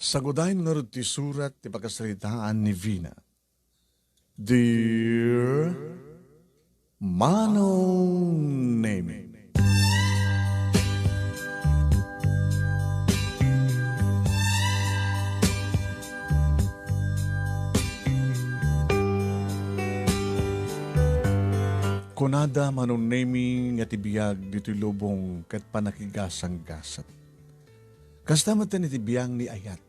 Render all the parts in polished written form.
Sagudahin nga rin ti surat ti pagkasalitaan ni Vina. Dear Manong Nemi. Kunada Manong Nemi nga tibiyag dito lubong kat panakigasang gasat. Kasta matan itibiyang ni Ayat.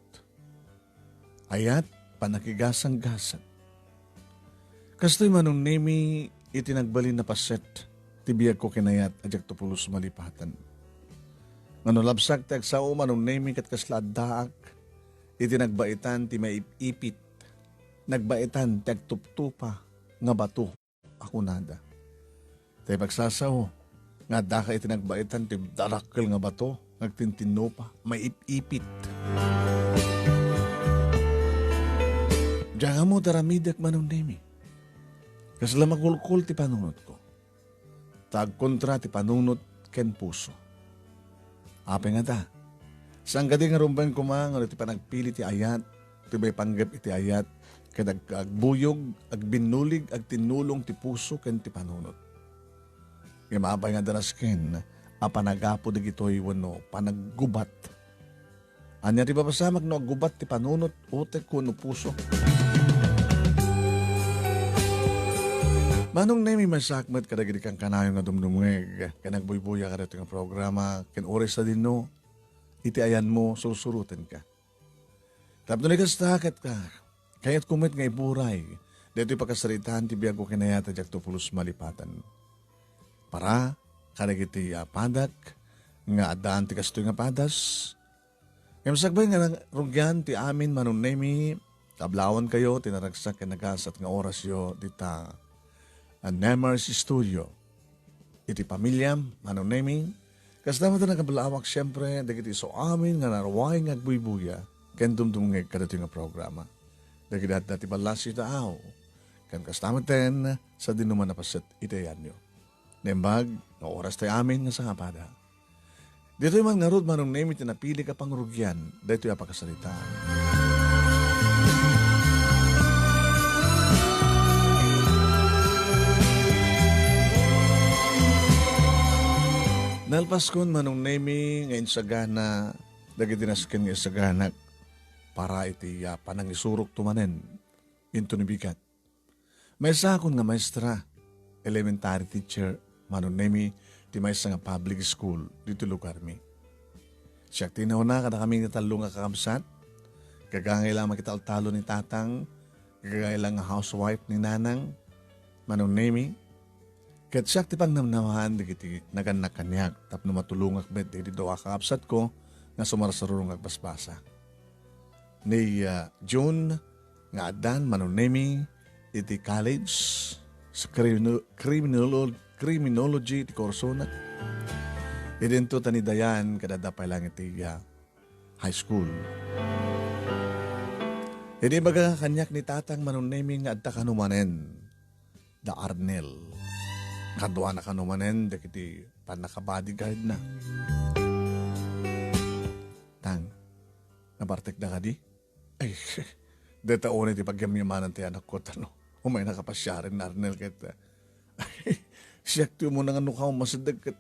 Ayat, panakigasang gasat. Kasto'y Manong Nemi itinagbalin na paset, tibiyag ko kinayat ajak tupulos malipatan. Ngano labsak ti agsao Manong Nemi kat kasladdaak, itinagbaitan ti maipipit, nagbaitan ti agtuptupa nga bato, ako nada. Tay pagsasaw, nga daka itinagbaitan ti darakkel nga bato, nagtintino pa, maipipit. Diyan mo taramidak Manong Nemi. Kasla makulkul ti panunot ko. Tag kontra ti panunot ken puso. Ape nga ta. Saan gadi nga rumban ko nga ti panagpili ti Ayat, ti bay panggap iti Ayat, ken agbuyog, agbinulig, agtinulong ti puso ken ti panunot. Mapay nga daras ken, apanagapo dagitoy wano panaggubat. Anya ti papasamag no aggubat ti panunot, utek ko no puso. Manong Nemi masakmet kadagidi kang kanayon nga dumdumweg, kanagbuy-buya ka dito nga programa, ken oras sa din no, iti ayan mo, susurutin ka. Tapos na ikastakat ka, kaya't kumit nga iburay, dito ipakasaritaan ti biyak ko kinayata jak tupulos malipatan. Para, kadagiti padak, nga adaan ti kastoy nga padas. Kamasagbay nga rugyan ti amin Manong Nemi, tablawan kayo, tinaragsak ka nagasat nga oras yo, dita, Nemers Studio. Iti pamilya, Manong Nemi, kas naman ito nakabalawak siyempre, dagiti so amin nga naraway nga agbuy-buya, ken dumdumngeg kadito nga programa. Dagiti dati balas ito aw, ken kas naman ten, sa dinuman na paset itayan nyo. Nembag, na oras tayo amin nga sa kapada. Dito yung mga narod Manong Nemi, tinapili ka pang rugyan, dito yung apakasalita. Nalpaskon Manong Nemi ngayon sagana, dagiti nasken nga saganak, para iti panangisurok tumanen, into nibigat. May sakon nga maestra, elementary teacher, Manong Nemi, ti maysa nga public school, dito lugar mi. Siya tinawna kada kami natalo nga kakamsat, kagangay lang makital-talo ni tatang, kagangay lang nga housewife ni nanang, Manong Nemi, kat siya ti pang namnamahan digiti naganak kanyak tapno matulungak bet di doa kakapsat ko nga sumarasarurong agbasbasa. Ni June nga adan Manong Nemi iti college sa criminology ti Corsona. Idento tani dayan kadadapay lang iti high school. Hindi baga kanyak ni tatang Manong Nemi nga adta kanumanen da Arnel. Kadwa na kanumanen, dagiti panaka-bodyguard na. Tang, nabartek na ka di? Ay, deta una iti pagyamyamanan ti anak ko, tano. Umay nakapasyarin na Arnel kita. Ay, siyak tiyo mo nang anukaw masadag kat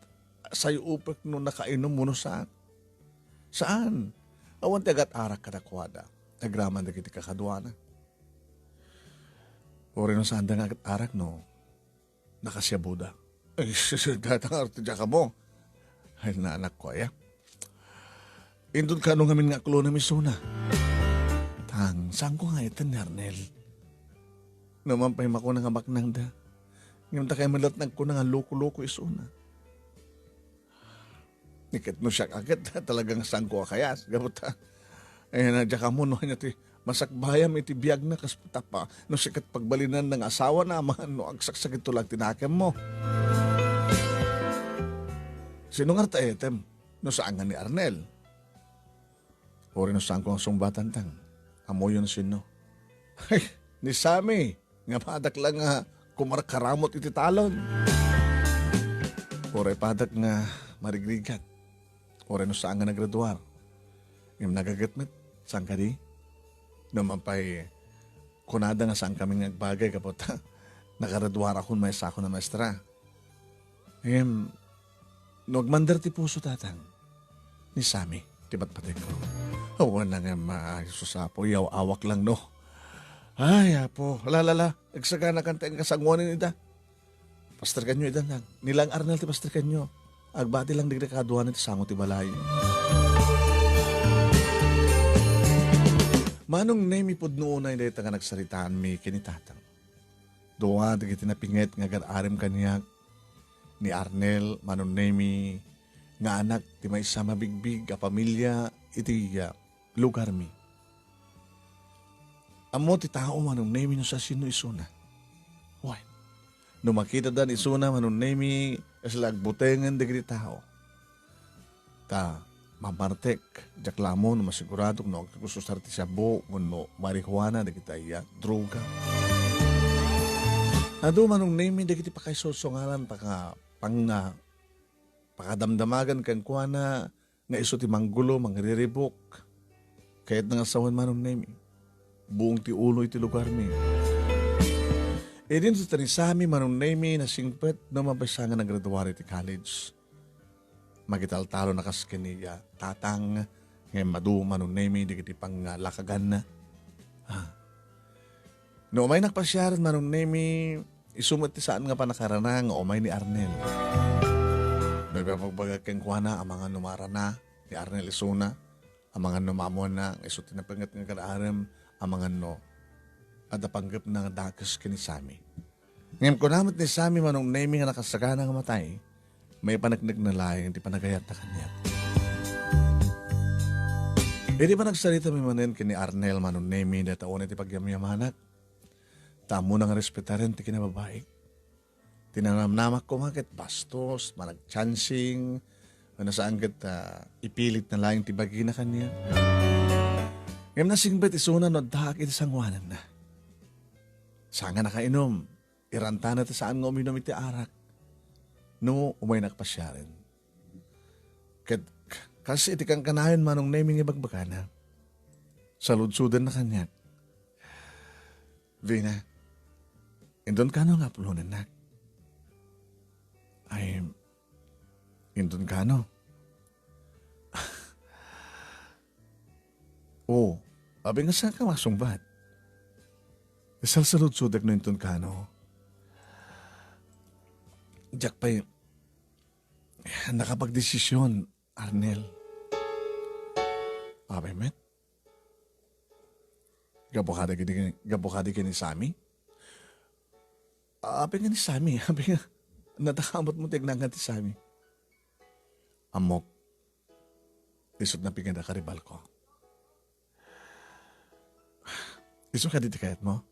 sayo upek no nakainom mo no saan? Saan? Awan ti agat arak kadakwada. Nagraman dagiti kakadwa na. Ori no saan da nga agat arak no? Nakasyabuda. Ay, datang arti dyan ka mo. Ay, naanak ko, ya. Indun ka nung amin nga kulo na misuna. Tang, saan ko nga ito ni Arnel? Naman pa'y mako nga baknang da. Ngayon ta kayo malat nagko nga loko-loko isuna. Nikit no siya agad, talagang saan ko kayas. Gabot ha. Ay, nadya ka mo, no, ti masakbayam iti biyag na kasputa pa no sikat pagbalinan ng asawa na no agsaksakit to lang tinakem mo. Sino nga ta etem? No saan nga ni Arnel? Ori no saan ko ang sumbatan tang. Amo yun sino? Ay, ni Sammy. Nga padak lang nga kumarkaramot iti talon. Ori padak nga marigrigat. Ori no saan nga nagraduar. Ngam nagagatmet. Saan ka di? Naman pa'y kunada nga saan kami nagbagay kapot nakaradwara akong may sako na maestra. Nagmandar ti puso tatang ni Sami, ti batpatay ko. Awan na nga maayos sa apo, yaw awak lang no. Ay, apo, lalala, nagsagana kanta ang kasangwanin ita. Pastor kanyo idan lang, nilang Arnel ti pastor kanyo. Agbati lang digda kaduan ti sango ti balay. Manong name ipod noon ay dahil nga nagsaritaan mi kinitatang. Doon di tinapingit nga gar-arim kaniyak ni Arnel, manong name nga anak ti may isa mabigbig a pamilya iti lugar mi. Amo ti tao manong name no sa sino isuna. Why? No makita dan isuna manong name isla agbutengan digiti tao. Ta mamartek jaklamo no masigurado no gusto ti sabo no marijuana digiti droga. Ado manong name digiti pakaisosongalan pakadamdamagan kang kuana nga iso ti manggulo mangriribok. Kahit nga asawan manong name buong ti ulo iti lugar mi. E din sa tanisami manong name na singpet na mabasangan ng graduari ti college. Magital-talo na kaskiniya tatang ngayon madu manong name di kiti pang lakagan na. No may nakpasyaran manong name isumot ti saan nga pa nakaranang o may ni Arnel. Nagpapagbaga keng kuana ang mga numarana ni Arnel Isuna, ang mga numamuan na iso tinapangat nga karaaram ang mga no at napanggap ng dakas kini Sami. Ngayon ko namat ni Sami manong name nga nakasagana nga matay, may panagnig na layang di panagayat na kanya. E di ba nagsalita mi manen kini Arnel manong name na taon iti pagyamyamanak? Tamo nang respetarin ti kinababaik. Tinanamnamak ko makit bastos, managchancing, nasaan kita ipilit na layang ti bagi na kanya. Ngayon nasingbet isuna no dahak iti sangwanan na. Saan nga nakainom, iranta na ta saan nga uminom iti arak. No, umay nakpasyarin. Kasi iti kang kanayon manong naming ibagbagana. Saludsudan na kanya. Vina, indon ka no nga pulunan na. Ay, indon ka no. Oo, abi nga saan ka masungbat? Isal salud-sudak no inton ka no. Diyak pa'y nakapagdesisyon, Arnel. Abi met? Gabukada ka ni Sami? Abi nga ni Sami, abi nga natakamot mo tignan nga ti Sami. Amok, isot na piganda karibal ko. Iso ka dito kayat mo?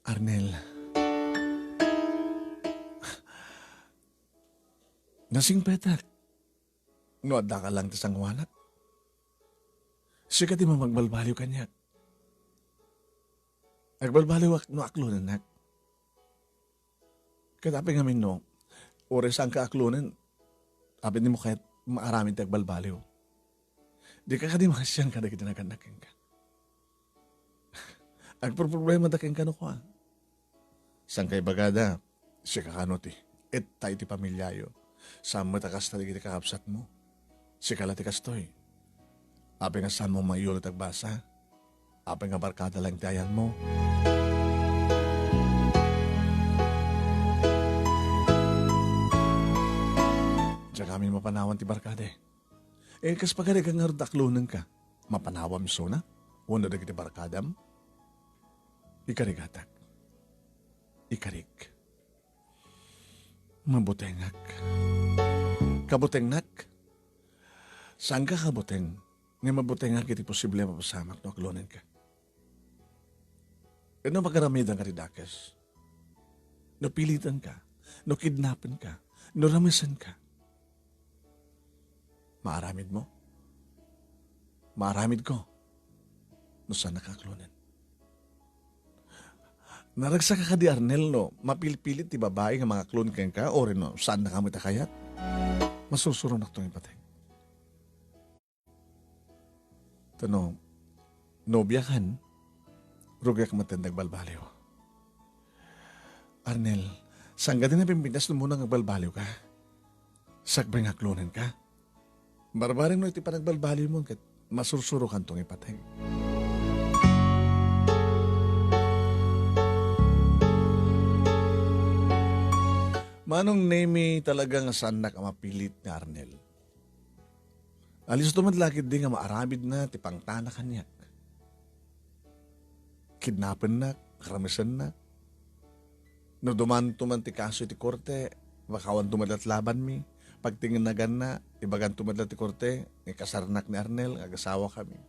Arnel, nasing petak. Nuada ka lang tasang wanak. Siya ka di mo magbalbaliw kanya. Agbalbaliw no aklunan nak. Katapi ngamin no, oras ang kaaklunan, apin mo kahit maaramin ti agbalbaliw. Di ka di masyang kada kita nakanakin ka. Agproblema da ken kano ko. Sang kay bagada, siya kakano ti. Et tayo ti pamilyayo. Saan mo takas tali kita kakapsat mo. Siya kalati kastoy. Ape nga saan mo mayulot agbasa. Ape nga barkada lang tayan mo. Diyan kami mapanawan ti barkade. Kas pagkari kang nardaklunan ka. Mapanawam so na. Wala na kita barkadam. Ikarigatak. Ikarig. Mabutengak. Kabutengnak. Saan ka kabuteng? Nga mabutengak iti posible mapasamak no aklunan ka. No magaramidan ka rin dakas. No pilitan ka. No kidnapan ka. No ramisan ka. Maaramid mo. Maaramid ko. No saan nakaklunan. Naragsa ka di Arnel no, mapilipilit ti babae nga mga klon ken ka o rin no, saan na kami takayat? Masusuro na itong ipatay. Tanong, nobya kan, rugyak matendag balbaliw. Arnel, saan ka din na pimpinas na muna nagbalbaliw ka? Sakbay nga klonan ka? Barbaring no iti pa nagbalbaliw mo kat masursuro kan tong ipatay. Manong nemi talagang sanak ang mapilit ni Arnel. Alis tumadlakid din nga maarabid na tipang tana kanyak. Kidnapan na, karamisan na. No duman tuman ti kaso ti korte, bakawan tumadlat laban mi. Pagtingin na gana, ibagan tumadlat ti korte, ni kasarnak ni Arnel, agasawa kami.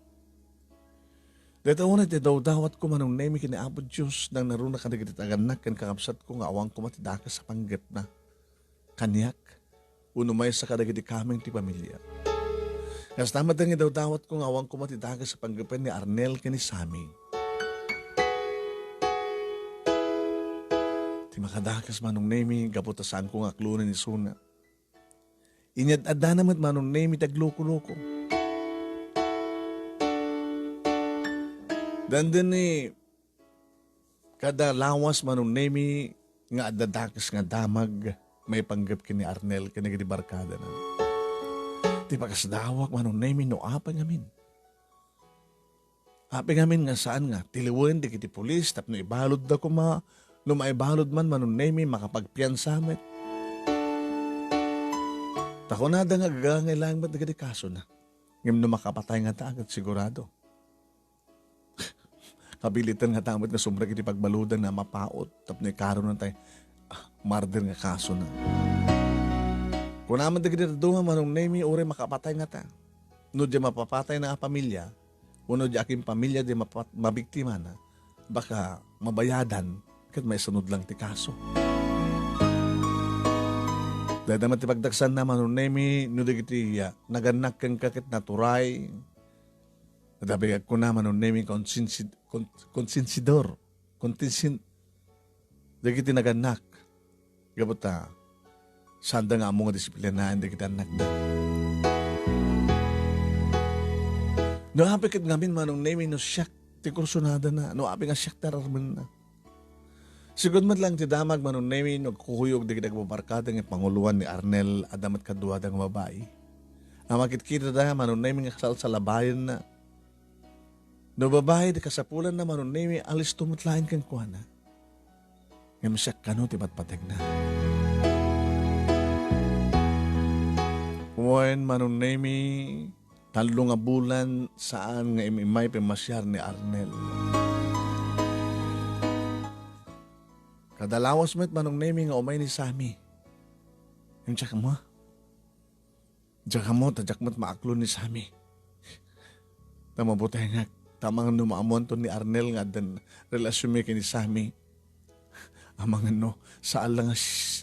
Dito una ti daw-dawat ko manong nemi kiniabot Diyos nang naruna ka nagititaganak kan kakapsat ko nga awang kumatidakas sa panggap na. Kanyak, unumay sa kadagiti kaming ti pamilya. Kas tamad ang daw-dawat ko nga awang kumatidakas sa panggapan ni Arnel kani Sami. Ti makadakas manong nemi, gaputasan ko nga klunan ni Suna. Inyad-ada naman manong nemi tagloko-loko. Dandan ni kada lawas manong nemi nga adadakas nga damag may panggap kini Arnel kini gidi barkada na. Ti pakasdawak manong nemi no apa ngamin. Apa ngamin nga saan nga tiliwen di kiti pulis tapno ibalod da ko ma no maibalod man manong nemi makapagpiansamet. Tako na da nga gagangailangan ba't nagadi kaso na. Ngam no makapatay nga ta agad sigurado. Kabilitan nga tamot na sumrag iti pagbaludan na mapaot tapno ikaroon na tayo murder nga kaso na. Kung naman dagiti dunga manong nemi ure makapatay nga ta. No di mapapatay na pamilya, uno di aking pamilya di mabiktima na, baka mabayadan kat may sunod lang ti kaso. Dahil naman ti pagdaksan na manong nemi, no dagiti naganak kang kakit naturay, nadabigag ko na manong nemi konsinsidor, dagiti naganak, gabuta, sanda nga mo nga disiplinaan dagiti anak na. No hapi kat ngamin manong nemi no siyak ti kursunada na, no hapi nga siyak tararman na. Sigod man lang ti damag manong nemi no kuhuyog dagiti nagbabarkada nga panguluan ni Arnel adamat kadua da nga babae. Ang makitkita da manong nemi nga kasal sa labayan na. No babae di kasapulan na manong nemi alis tumutlain kang kuana. Nga masyak kano ti patpatag na. Kumain manong nemi talo nga bulan saan nga imimay pemasyar ni Arnel. Kadalawas met manong nemi nga umay ni Sami. Yung tsak mo. Tsak mo, tadyak mo't maaklo ni Sami. Tamabutay nga, tamang numaamon to ni Arnel nga dan relasyon may kini Sami. Amang ano, saan lang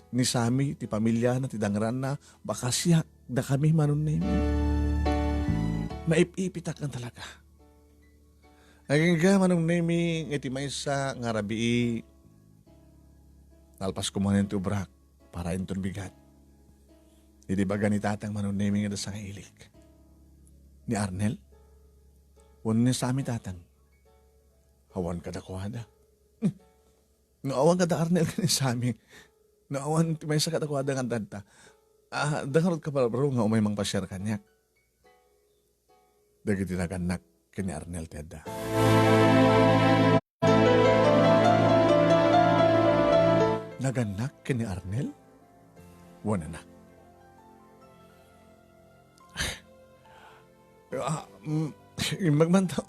ni Sami, ti pamilya na, ti dangran na, baka siya, da kami manong nemi. Maip-ipitak ang talaga. Aging ga manong nemi, nga ti maysa nga rabii, talpas ko muna yung tubrak para yung bigat. Hindi ba ganitatang manong nemi nga da sa ilik? Ni Arnel? Wano niya sa amin tatang? Hawan ka da kuhada. Naawan ka da Arnel ka ni sa amin. Naawan may sa katakuhada nga danta. Dangarot ka para bro nga umay mang pasyar kanyak. Dagi tinaganak ka ni Arnel teda. Naganak ka ni Arnel? Wala na.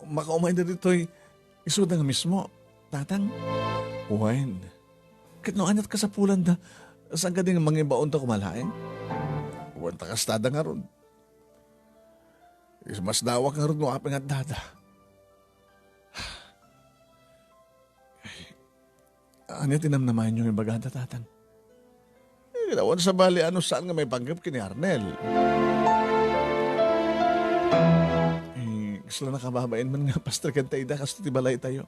Makaumay na dito'y isuda nga mismo. Tatang, uwain. Kit no anyat ka sa pulan da, saan ka din mangibaon ta kumalain? Uwan ta kastada nga ron. Mas dawak nga ron no apeng at dada. Ano tinamnamahin yung ibaganda, tatang? Ginawan sa bali, ano saan nga may panggap kini Arnel? Gusto na nakababain man nga, Pastor Kantayda, kasi ti balay tayo.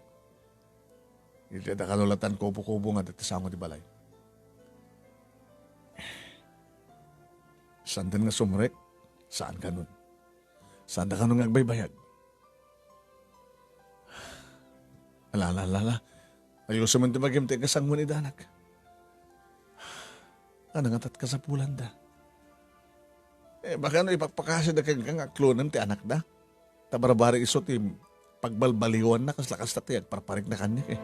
Hindi na kanulatan kubo-kubo nga dati sa mo ti balay. Saan din nga sumrek? Saan ka nun? Saan da ka nung nagbaybayag? Ala. Ayuso man ti magimti kasang mo ni danak. Ano nga tat kasapulan da? Baka no ipagpakasya da kang aklonan ti anak da. Tabarabari iso ti pagbalbaliwan na kas lakas na ti agparparik na kanya eh.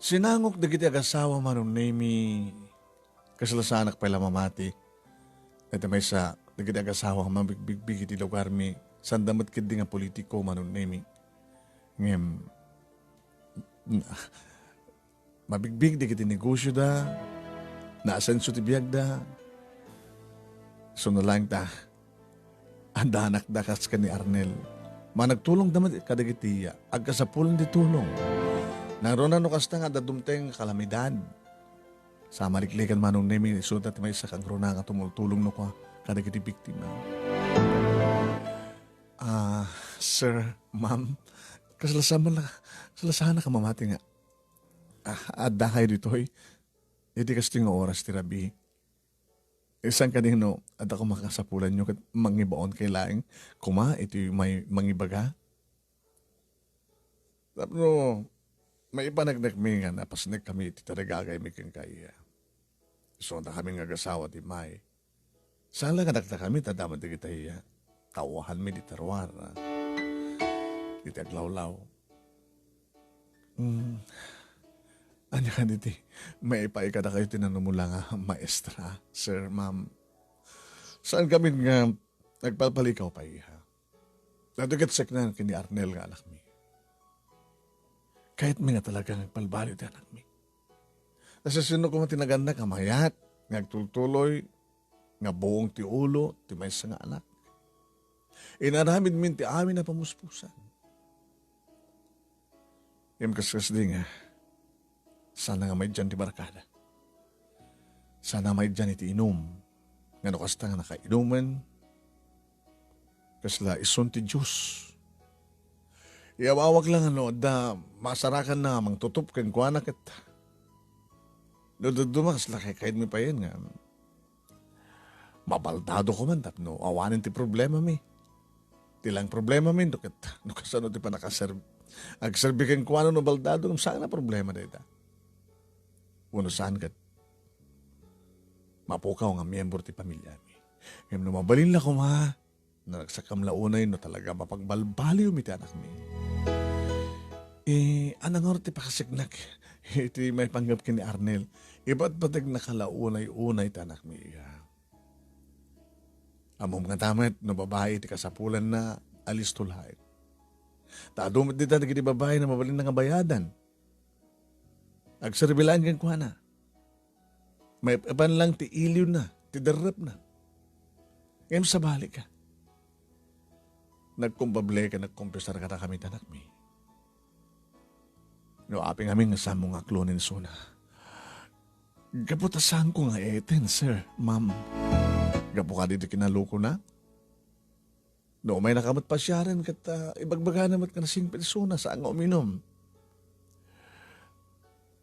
Sinangok da kiti agasawa manong nemi kasalasanak pala mamati. Ito may sa da kiti agasawa mabigbig iti lugar mi sandamat kiti nga politiko manong nemi. Ngem mabigbig di kiti negosyo da, naasenso ti biyag da, so na lang ta, andanak da kas ka ni Arnel. Managtulong damat kadagitiya, agkasapulan di tulong. Naroon na no kasta nga dadumteng kalamidad. Sa maliklikan manong nemi, so dati may isa kang rona nga tumultulong no ka kadagiti biktima. Sir, ma'am, kasalasahan na ka mamati nga. Adda kayo dito eh. Hindi kasi nga oras ti Rabi. Isang kanino, adda ko makasapulan nyo kat mangibaon kay laing. Kuma, ito may mangibaga. Tapos, may ipanagnak mi nga napasnik kami iti taragagay mi kang kaya. So, na kami nga gasawa di May. Sala nga nakta kami, tadaman di kita iya. Tawahan mi di tarwar. Di taglawlaw. Anya ka diti, may ipaikada kayo tinanumula nga maestra, sir, ma'am. Saan kami nga nagpalpalikaw pa iya? Nadugat seknan kini Arnel nga anak mi. Kahit mi nga talaga nagpalbali ti anak mi. Nasa sino ko matinaganda ka mayat, nagtultuloy, nga buong ti ulo, ti may nga anak. Inaramid min ti amin na pamuspusan. Yung kaskas di nga, sana nga may dyan ti barkada. Sana may dyan iti inom. Nga no kasta nga nakainuman. Kasla ison ti Diyos. Iawawag lang ano, da masarakan na mang tutup kan kuanak at dudumas lakay kahit mi pa yun nga. Mabaldado ko man tapno, awanin ti problema mi. Tilang problema mi, no kasano ti pa nakaserve. Agserbi kan kuano no baldado, saan na problema dito? Uno saan kat mapukaw nga miyembro ti pamilya mi. Ngayon no mabalin la ko ma, na nagsakam launay no talaga mapagbalbali umiti anak mi. Anang oras ti pakasignak, iti may panggap kini Arnel, iba't batag nakalaunay-unay ti anak mi. Amom nga tamat, no babae ti kasapulan na alis tulahin. Taadumit dita na kiti babae na mabalin na nga bayadan. Agserbilaan kang kuha. May ipan lang ti iliw na, ti darap na. Ngayon sa balik ka. Nagkumbable ka, nagkumpisar ka na kami tanak mi. No, aping aming nga mo nga klonin suna. Gaputasan ko nga eten, sir, ma'am. Gapo ka dito kinaluko na. No, may nakamat pa siya rin kat ibagbaga namat ka na sing persona sa nga uminom.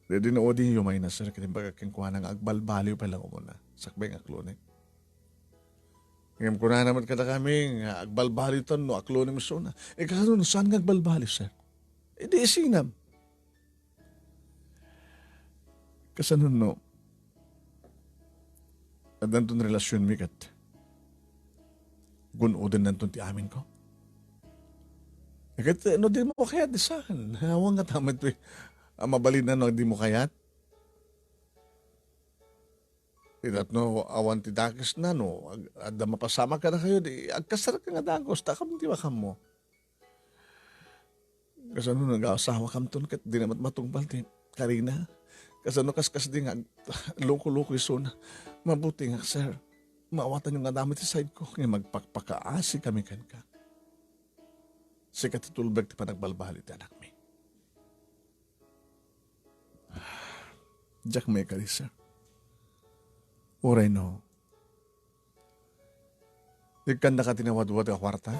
Dito na odin yung may nasir katimbaga kingkuha ng agbalbaliw pa lang umuna. Sakbay nga klonin. Ngayon ko na naman kada kami nga agbalbaliw to no aklonin mo suna. Kasano saan nga agbalbaliw, sir? Di isinam. Kasano no? At nandun relasyon mi kat gunodan nandun ti amin ko. Kat no di mo kaya di saan. Hawang nga tamat to mabalin na no di mo kayat. Idat no awan ti dakis na no. Adda mapasama ka na kayo. Di agkasar ka nga dagos. Takam di makam mo. Kasano nag-asawa kam ton kat di namat matungpal ti Karina. Kasano kaskas di nga loko-loko iso na. Mabuti nga sir. Maawatan yung nga damit sa side ko. Ngayon magpakpakaasi kami kan ka. Sikat itulbag ti pa nagbalbali ti anak mi. Jack may kalisa. Uray no. Ikan na ka tinawad-wad ka kwarta?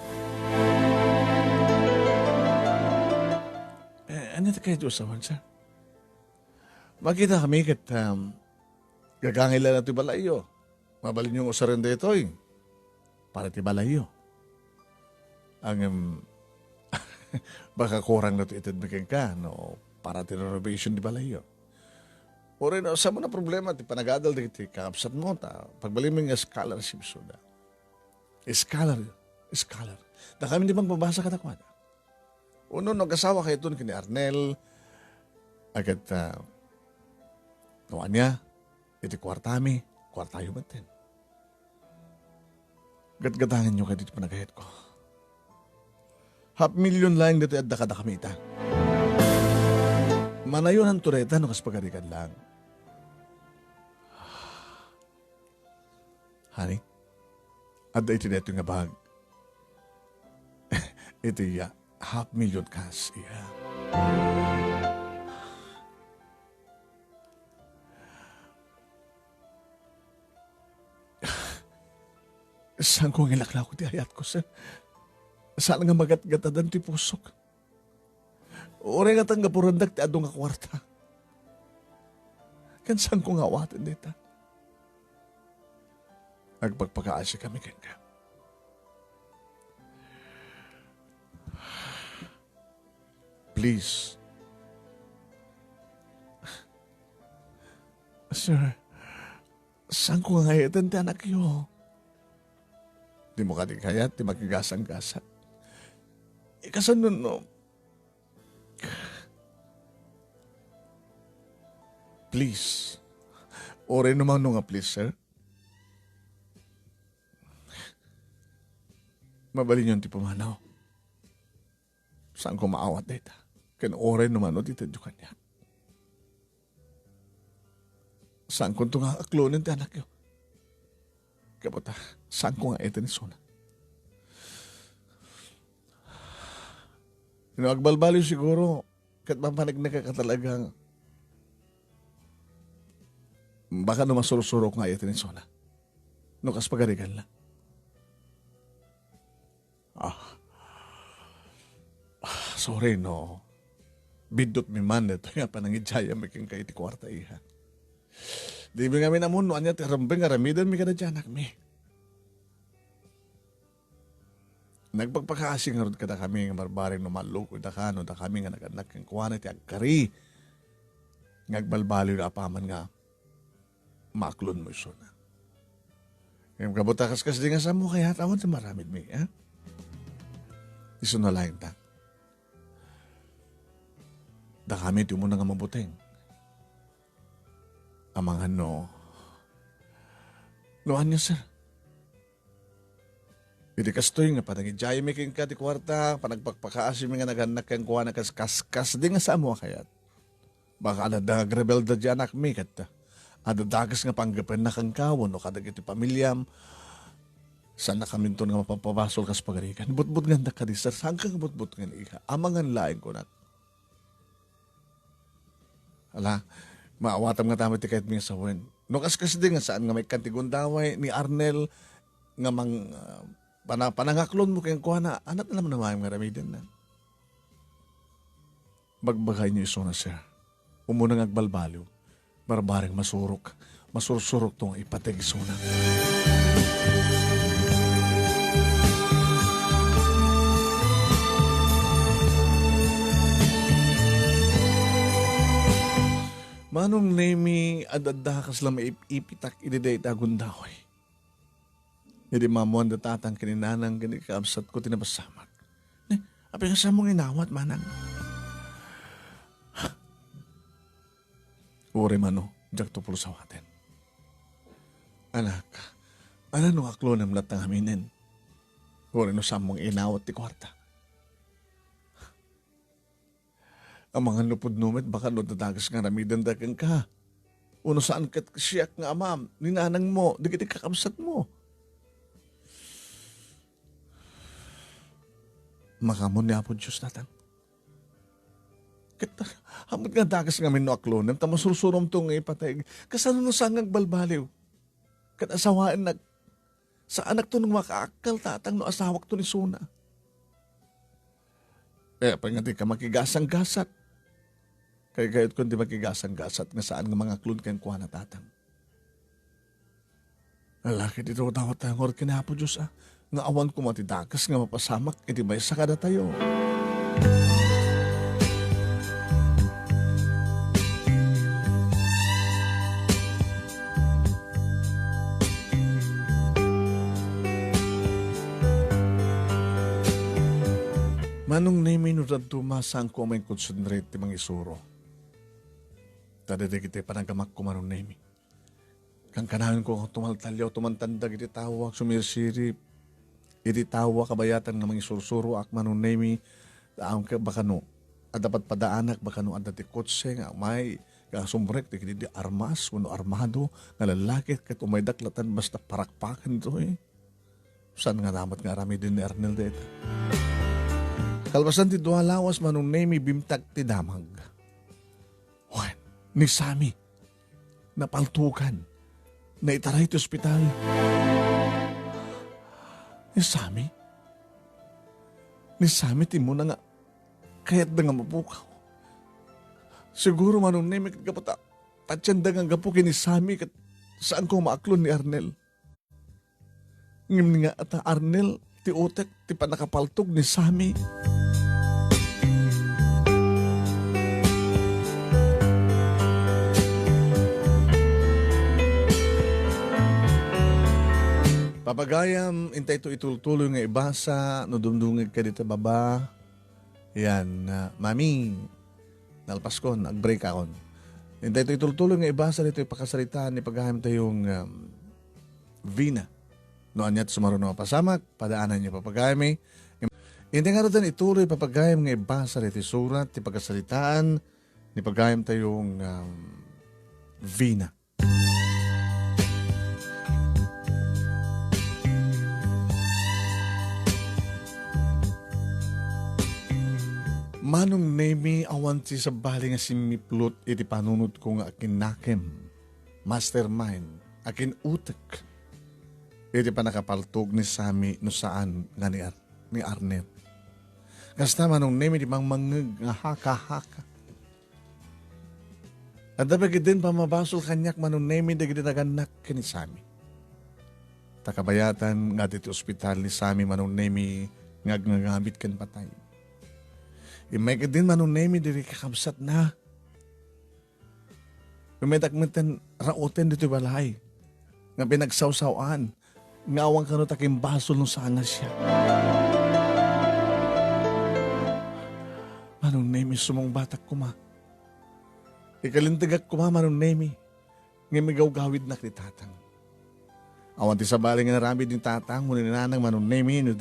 Ano na kayo usawan, sir? Makita kami kat gagangila na ito balayo. Mabalin yung usarin dito eh. para ti balayo. Ang baka kurang na ito itad ka, no? Para ti renovation di balayo. O rin, sa mo na problema, ti panagadal di ti kakapsat mo, pagbalik mo yung scholarship suda. Scholar. Da kami di bang babasa katakwada. Uno, nag-asawa kayo ito kini Arnel, agad, nawan niya, iti kwartayo matin. Gatgatangin nyo kayo dito panagayat ko. 500,000 lang dito at dakada kami ita. Manayon ang tureta no kas pagarikan lang. Honey, ada iti neto nga bag. Ito ya, 500,000 kas. Iya. Saan ko ang ilakla ko di ayat ko, sir? Saan nga magat-gatadan ti pusok? Ore nga tang gapurandag ti adong nga kwarta. Kan saan ko nga awatin dita? Nagpagpakaasi kami ken ka. Please. Sir, saan ko nga ayatan ti anak yo? Di mo kadikayat, di makigasang-gasat. Ikasan nun, no? Please. Ore naman nung nga, please, sir. Mabalin yun ti pumanaw. Saan ko maawat dito? Kan ore naman no, titadyukan niya. Saan ko ito nga aklonin ti anak yo? Kapata, saan ko nga ito ni Sona? Agbalbaliw siguro, kat mapanagna ka talagang baka numasursurok nga ito ni Sona. No, kas pagarigan lang. Sorry, no. Bidot mi man, ito nga panangidjaya making kayo ti kwarta iha. Di ba kami namun, anya ti rambeng aramidan mi ka na dyan, anak mi. Nagpagpakaasing nga rin kada kami nga barbaring numalok, da kami nga naganak ng kuwana ti agkari. Ngagbalbalo na apaman nga, maaklon mo iso na. Ngayon kabutakas-kas di nga sa mo, kaya tawan sa maramid mi, ha? Iso na lang ta. Da kami ti mo na nga mabuteng. Amang ano, noan niya, sir. Hindi kastoy nga, panagidjay may king ka di kwarta, panagpagpakaasi may nga naganak kang kuha na kaskas, di nga sa mo kayat. Baka adadag rebel da di anak mi, kat adadagas nga panggapan na kang kawon, o kadag iti pamilyam, saan na kami ito nga mapapabasol kas pagarikan. Butbut nga na ka di, sir, saan kang butbut nga iha? Amang ang laing ko na. Ala, maawatam nga tama ti kahit mga sawen. No kaskas din nga saan nga may kantigundaway ni Arnel nga mang panangaklon mo kayong kuha na anak na naman na mayang maramidin na. Bagbagay niyo iso na siya. Umunang agbalbalo. Barbaring masursurok tong ipateg iso na. Manong nemi adadakas lang maipitak ididay tagundaway. Hindi mamuan da tatang kininanang ganikaabsat ko tinabasamak. Apay nga sa mong inawat, manang. Uri mano, jak to pulo sa waten. Anak, ano nung aklo ng latang aminin? Uri no sa mong inawat ti kwarta. Ang mga lupod numit, baka no dadagas nga ramidan dagang ka. Uno saan kat siyak nga amam, ninanang mo, di kiti kakabsat mo. Makamon niya po Diyos natang. Kat, hamad nga dagas nga min no aklonem, tamasursurom to nga ipatay. Kasano no saan balbaliw? Kat asawaan sa anak to nung makaakal tatang no asawak to ni Suna. Kaya pa nga di ka makigasang-gasat. Kaya gayot ko di makigasang-gasat nga saan nga mga klon kayong kuha na tatang. Lalaki dito tawat tayo ngor kinapo Diyos nga awan ko matidakas nga mapasamak iti may sakada tayo. Manong nemi no tumasang ko may concentrate ti mga isuro. Tadade kita panagamak ko manong nemi. Kang kanahan ko tumaltalyaw, tumantandag iti tawag, sumirsirip, iti tawa kabayatan nga mga isursuro ak manong nemi, taong ka baka no, at dapat padaanak baka no, at dati kotse nga may kasumbrek, di armas, wano armado, nga lalaki kat umay daklatan basta parakpakan ito eh. Saan nga namat nga rami din ni Arnel deta? Kalpasan ti duha lawas manong nemi bimtag ti damag. Wan, ni Sami, napaltukan, na itaray ti ospital. Ni Sami ti mo na nga, kahit na nga mapukaw. Siguro manong nemi kat kapata, tatyanda nga gapukin ni Sami kat saan ko maaklon ni Arnel. Ngim nga ata Arnel, ti utek, ti panakapaltog ni Sami. Papagayam, intay ito itultuloy nga ibasa, no dumdungig ka dito baba. Yan, mami, nalpas ko, nag-break ako. Intay ito itultuloy nga ibasa dito, ipakasalitaan, ipagaham tayong Vina. No, anyat sumaron na pasamak, padaanan niya papagayam eh. Intay nga rin ituloy, papagayam nga ibasa dito surat, ipagkasalitaan, ipagaham tayong Vina. Manong nemi awan ti sa bali nga simiplot iti panunod ko nga akin nakem, mastermind, akin utek. Iti panakapaltog ni Sami no saan nga ni Arnel. Kasta manong nemi di mang mangeg nga haka-haka. At dapat din pamabasol kanyak manong nemi dagiti naganak ni Sami. Takabayatan nga dito ospital ni Sami manong nemi ngagngagabit kan patay. Imay ka din manong nemi diri kakabsat na. Pumitakmitan raoten dito balay. Nga pinagsawsawan. Nga awang kano takim basol nung sana siya. Manong nemi sumong batak kuma. Ikalintigak kuma manong nemi. Nga may gawgawid na kri tatang. Awan ti sabali nga narami din tatang. Muna nanang manong nemi no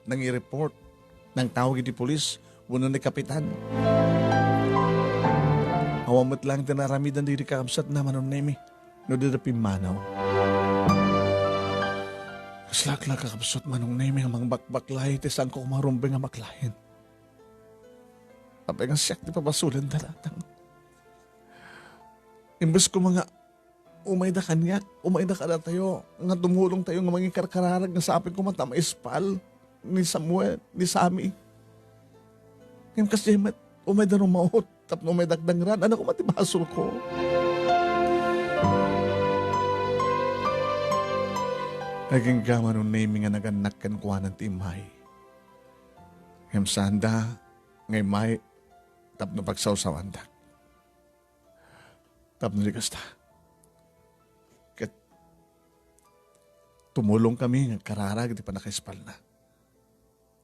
nang i-report. Nang tawag iti polis. Una ni kapitan. Awamot lang tinaramidan diri kakabsat na manong nemi. No didapim manaw. Kaslakla kakabsat manong nemi nga mga bakbaklay tisang ko kumarumbe nga maklahin. Apay nga siyak di papasulan dalatang. Imbes ko mga umay da kanyak, umay da kada tayo, nga tumulong tayo nga mga karkararag nga sa apin ko mata maispal ni Samuel, ni Sami. Ngayon kasi umay da rumaot, tapno umay dagdangran, anak ko matibasol ko. Naging gama nung naming nga naganak kan kuha ng timay. Ngayon sanda, ngayon may, tapno pagsawsawanda. Tapno di kasta. Kat tumulong kami ng kararag, di pa nakaispal na.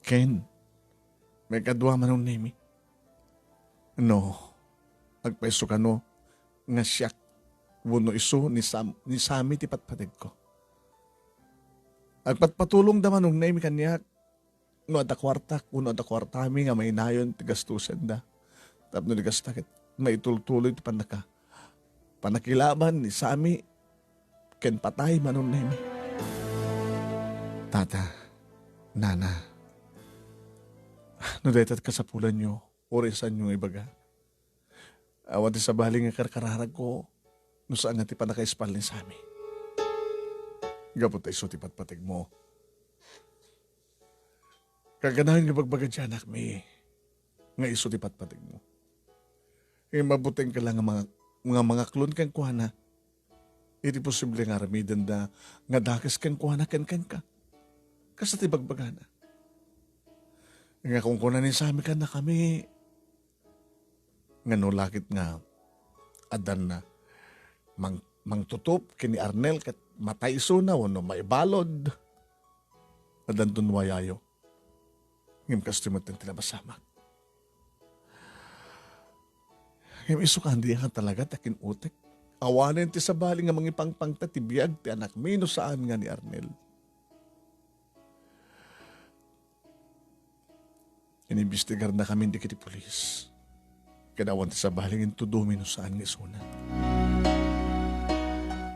Ken, may kadwa man nung nemi. No, agpeso ka no, nga siyak, wuno iso ni Sami ti patpatig ko. Agpatpatulong daman nung nemi kanyak, no ada kwarta, kuno ada kwartami nga may nayon ti gastusan da. Tapno di gastakit, may tultuloy ti panaka. Panakilaban ni Sami, ken patay man nung nemi. Tata, nana, no detat kasapulan nyo, orisan nyo ibaga. Awan ti sa baling nga karkararag ko, no saan nga ti panakaispal ni Sami. Gapot ay so ti patpatig mo. Kaganahan nga bagbaga dyan, anak, may nga iso ti patpatig mo. E mabuting ka lang nga mga klon kang kuhana. Iti posible nga ramidan da nga dakas kang kuhana kan ka. Kasi tibagbagana. Nga kung kunanin sa amin ka na kami, nga no lakit nga, adan na, mangtutup kini Arnel kat matay isuna wano maibalod. Adan dun wayayo. Ngim kastimot ng tinabasama. Ngim isukan di nga talaga takin utek. Awanin ti sabali nga mangipangpang tatibiyag ti anak mino saan nga ni Arnel. Inimbestigar na kami di kiti pulis. Kadawan ti sabali nga tudumi no saan nga isuna.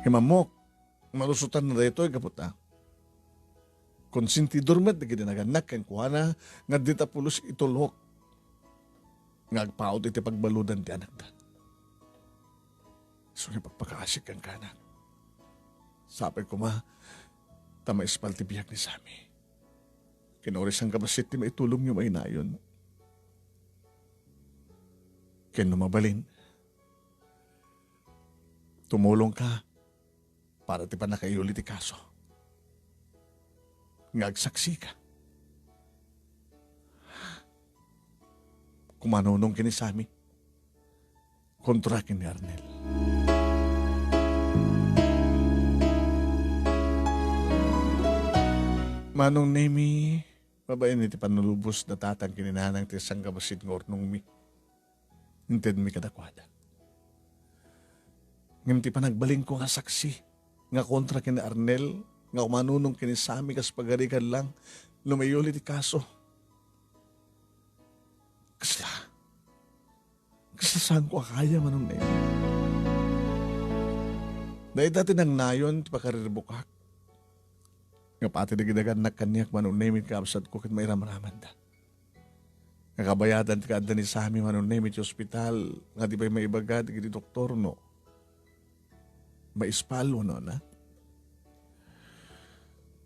Himamok, malusutan na dito ay kaputa. Konsintidor met na ginaganak kang kuhana nga dita pulos itulok. Ngagpaot iti pagbaludan ti anak da. So nga pagpakaasik kang kanak. Sapay ko ma, tama ispal ti biyak ni Sami. Kinoris ang kabasit ti maitulong niyo mainayon. Ken mabalin. Tumulong ka para ti panakaiuli ti kaso. Ngagsaksi ka. Kumanunong kini Sami. Kontra kini Arnel. Manong Nemi, babayin iti panulubos na tatang kininanang ti isang kabasit ng ornong mi. Hinted mi kadakwada. Ngam ti panagbaling ko nga saksi, nga kontra kini Arnel, nga umanunong kini Sami kas pagarikan lang, lumayuli ti kaso. Kasla saan ko akaya manong Nemi. Dahil dati nang nayon, ti pakariribukak. Nga pati na gidagan na kanyak manunemit ka absat ko kit may ramaraman da. Nga kabayatan ti kaada ni Sami manunemit yung ospital nga di ba'y maibagad giti doktor no. Maispalo no na.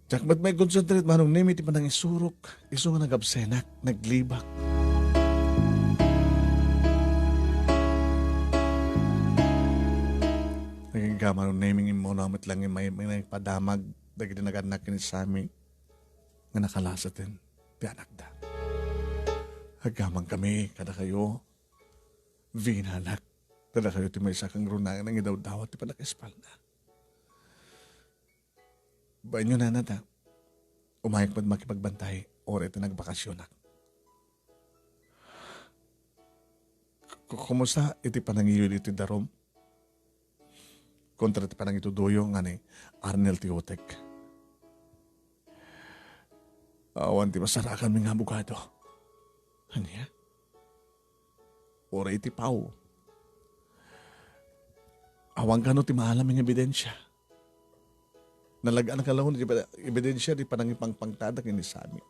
Tsak ba't may concentrate manunemit ti panang isurok iso nga nagabsenak, naglibak. Naging ka manunemit mo namat lang yung may nagpadamag dagiti naganak ni Sami nga nakalasatin ti anak da. Haggamang kami kada kayo vinanak kada kayo ti may sakang runangan ng idaw-dawat ti panakaespalda. Bain nyo na nata umayag pad makipagbantay ore iti nagbakasyonak. Kumusta iti panangiyo iti darom? Kontra ti panang ituduyo nga ni Arnel Tiotek. Awan ti masarakan mi nga abogado. Anya? Ora iti pao. Awan ka no ti maalam ng ebidensya. Nalagaan ka lang ti ebidensya di panang ipangpangtadak ni Sami.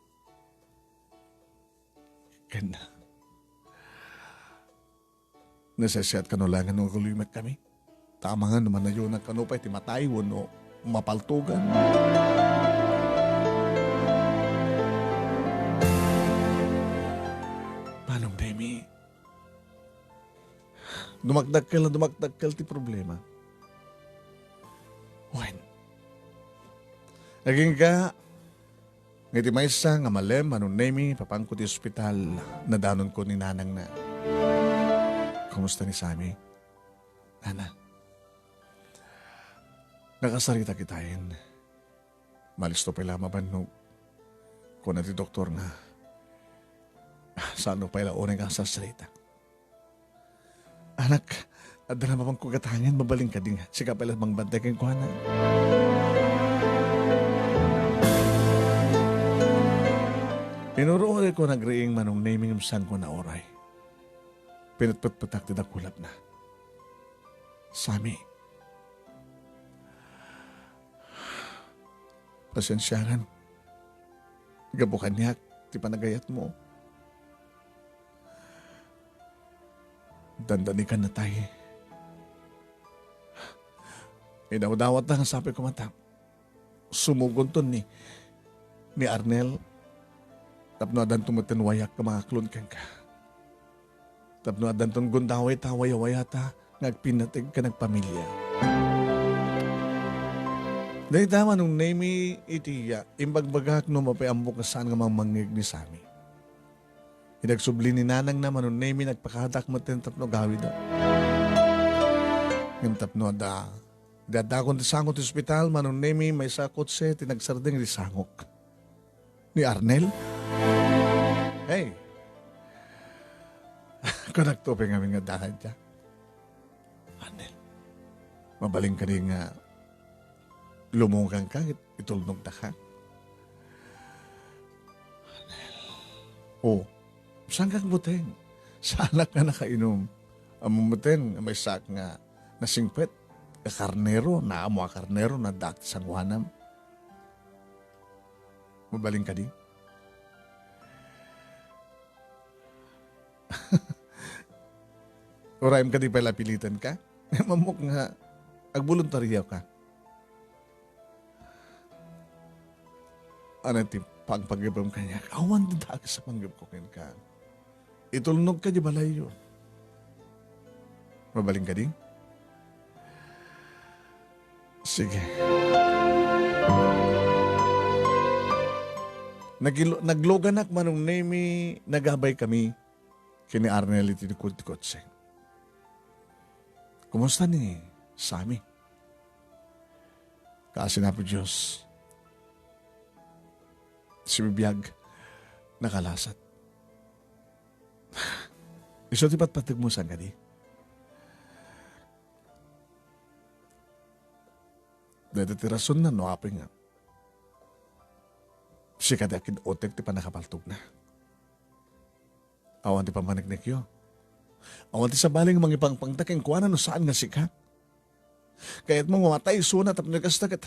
Kaya nasasiyat ka no langan ng kulumet kami. Tama nga naman na yun ang kanupay ti mataywan o mapaltugan. Manong Demi, dumagdagkal ti problema. When? Naging ka, ngiti maysa nga malem, Manong Demi, papangko ti ospital na danon ko ni nanang na. Kumusta ni Sami? Nana? Nakasarita kitain. Malisto pa ilamaban no. Kung na ti doktor nga. Saan no pa ilaunay kang sasarita. Anak, adala mapang kugatangin, mabaling ka din. Sika pala bang bantay kang kuhanan. Inuroore ko nagriing manong naming imsan ko na oray. Pinatpatpatak ti dakulap na. Sami. Pasensyahan. Gabukan niya, ti panagayat mo. Dandanikan na tayo. Inawdawat na nga sabi ko mata. Sumugon to ni Arnel. Tapno adan tumatinwayak ka mga klon kang ka. Tapno adan tong gundaway ta, waya-waya ta, ngagpinatig ka ng pamilya. Dahil tama nung name itiya, imbagbagak no mapiambok na saan nga mamangig ni Sami. Inagsubli ni Nanang naman nung name nagpakadak mo tapno gawid. Yung tapno da. Dadakon ti sangot ti ospital manong name may sakot se tinagsarding di sangok. Ni Arnel? Hey! Kung nagtupin kami nga dahan siya. Arnel, mabaling ka rin nga lumungkang ka, itulnog na ka. Arnel. Oh, saan kang buteng? Sa anak nga nakainom. Amumutin, may sak nga nasingpet. Karnero, naamo karnero na dati sang wanam. Mabaling ka di? Uraim ka di pala pilitan ka? Mamuk nga, agboluntaryaw ka. Ano ti pagpagibam kanya? Awan din dagi sa panggib ko ka. Itulnog ka di balayo. Mabaling ka di? Sige. Nagloganak manong name nagabay kami kini Arnel iti kutse. Kumusta ni Sami? Kasi na po Diyos. Si bibiyag nakalasat. Iso ti patpatagmusan ka di? Dito ti rason na no apin nga. Si kadakin otek ti panakapaltog na. Awan ti pamaniknik yo. Awan ti sabaling mga ipangpangtaking kuwana no saan nga sika. Kaya't mo mamatay sunat at nagkastakit.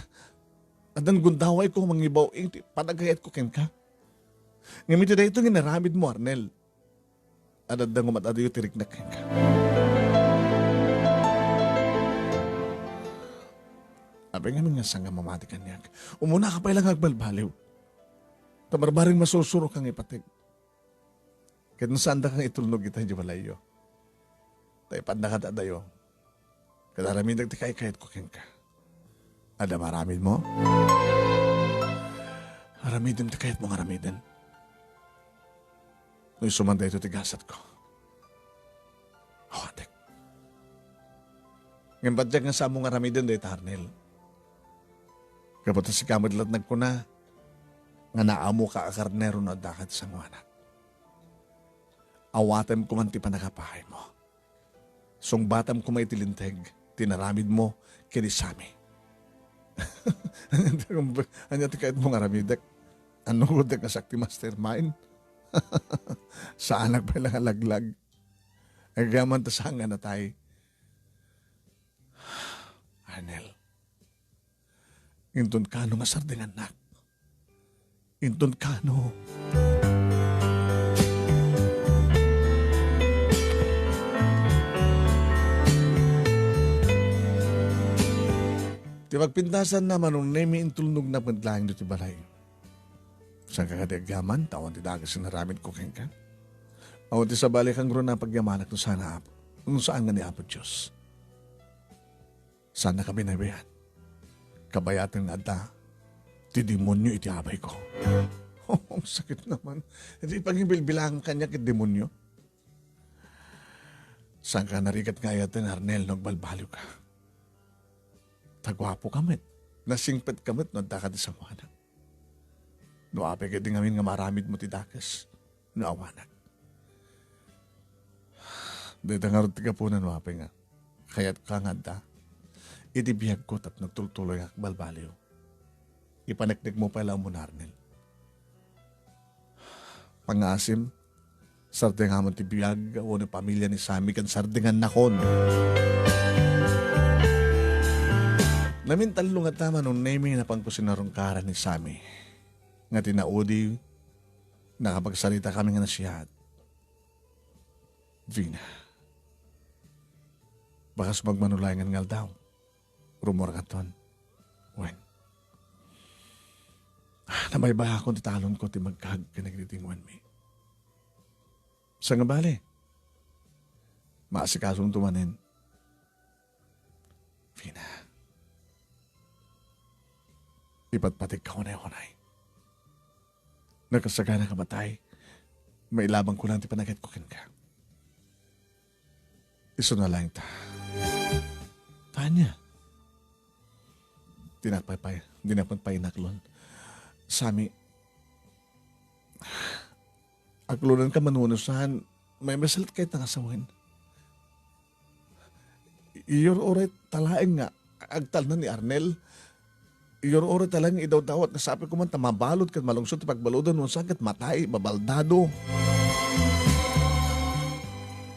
Adan gundaway ko mga ibaw ti panagayat ko ken ka. Ngamit na ito ginaramid mo Arnel. Adadang umatadayo tirik na ken ka. Abay nga nga sanga mamati kanyak. Umuna ka pa ilang agbalbaliw. Tabarbaring masusuro kang ipatig. Kahit nasaan da kang itulnog kita di balayo. Tayo panda ka dadayo. Kadaramin nagti kahit ko ken ka. Ada maramid mo? Aramidin ti kahit mong aramidin. Nung sumanda ito tigasat ko. Awatek. Ngayon badyak nga sa mong aramidin day Tarnel. Kapag si kamadlat nagkuna, nga naamo ka akarnero na dakat sa anak. Awatem ko man ti panakapahay mo. Song batam ko may tilinteg, tinaramid mo kini Sami. Anya ti kahit mong aramidek, ano ko dek asakti mastermind? Sa anak pa lang alaglag. Agaman ta sanga na tayo. Arnel. Inton kano nga sardingan nak. Inton kano. Ti magpintasan naman nung nemi intulnog na paglaing do ti balay. Sa kakadagaman, tawan ti dagas na ramid ko ken ka. Awan ti sa balik ang na pagyamanak no sana apo. Nung saan nga ni Apo Diyos. Sana kami nabihan. Kabayatan nga da, ti demonyo iti abay ko. Oh, sakit naman. Hindi pag-ibilbilangan kanya kit demonyo. Saan ka narigat nga yatin, Arnel, nagbalbaliw ka? Tagwapo kamit. Nasingpet kamit, nagdaka di sa muhanan. Nuapay ka din ngamin nga maramid mo ti dakas. Nuawanan. Dito nga rin tiga po na nuapay nga. Kaya't ka nga da. Itibiyag ko tap nagtultuloy ak balbaliw. Ipaneknek mo pala mo Arnel. Pangasim, sardeng hamon tibiyag o ni pamilya ni Sami kan sardengan nakon. Namin talong at tama nung naming na pangkusinarong kara ni Sami. Nga tinaudi, nakapagsalita kami nga nasiyat. Vina, bakas magmanulayangan ngal daw. Rumor ka ton. Wen. Namay ba akong titalon ko ti magkag kinagditingwan mi. Sa nga bali? Maasikasong tumanin. Vina. Ipatpatig ka unay-unay. Nakasagana ka matay. May labang ko lang ti panagit ko kin ka. Iso na lang ta. Tanya. Dinapagpaynaklon. Sami. Aglunan ka manunusahan. May masalit kahit nangasawin. Iyor oray talaeng nga. Agtal na ni Arnel. Iyor oray talaeng idaw-dawat. Nasabi ko man tamabalod kat malungsod pagbaludan mo sakit matay, babaldado.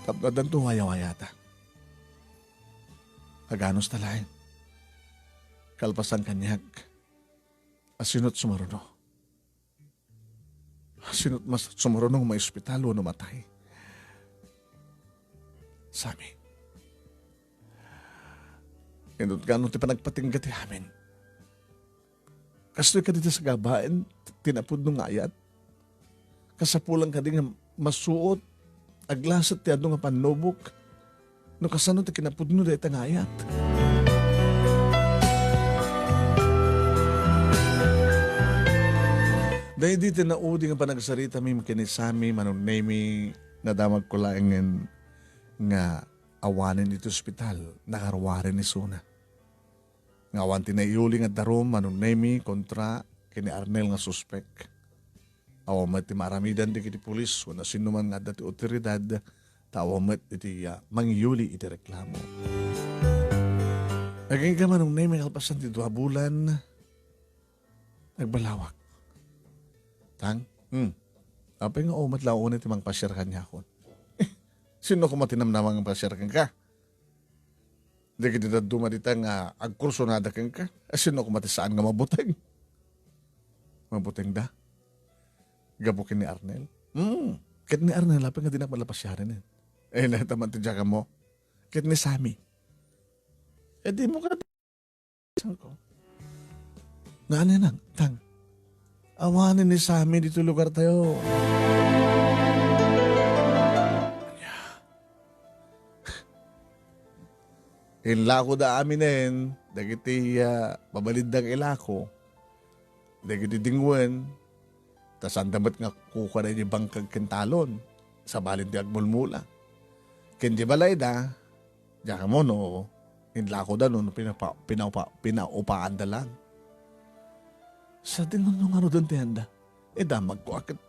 Tapnadan to waya-wayata. Aganos talaeng. Kalpasan kanyak. Asinot sumaruno. Asinot mas sumaruno may ospitalo no matay. Sami. Indot gano'n ti panagpatinggat ti amin. Kastoy ka dito sa gabain, tinapod nung ayat. Kasapulang ka din nga masuot, aglasat ti adno nga panlobok. No kasano ti kinapod nung dito nga ayat. Dahil dito na udi nga panagsarita mi makinisami, manunemi, nadamag ko lang nga awanin ito ospital, nakarwarin ni Suna. Nga awan tinayuli nga darom, manunemi, kontra, kini Arnel nga suspek. Awamat ti maramidan di kiti pulis, wala sinuman nga dati otoridad, tawamat iti mangyuli iti reklamo. Naging ka manunemi kalpasan ti 2 bulan, nagbalawak. Tang? Apay nga umat lao ulit imang pasyar ka niya ako. Sino ko matinamnamang pasyar ka? Di kita dumadita nga agkurso na da ka? Sino ko matisaan nga mabuteng? Mabuteng da? Gabukin ni Arnel? Kit ni Arnel, apay nga di na malapasyarin eh. Nataman ti ka mo. Kit ni Sammy. Di mo ka ko. Nga na, Tang. Awanin ni Sammy dito lugar tayo. Inlako da aminin, dagiti pabalidang ilako, dagiti dingwen, tas andamat nga kuka na yung bangkag kintalon, sa balid di agmulmula. Kendi balay da, diya mo no, inlako da no, pinaupaan da lang. Sa tingon nung ano doon tihanda, damag ko akit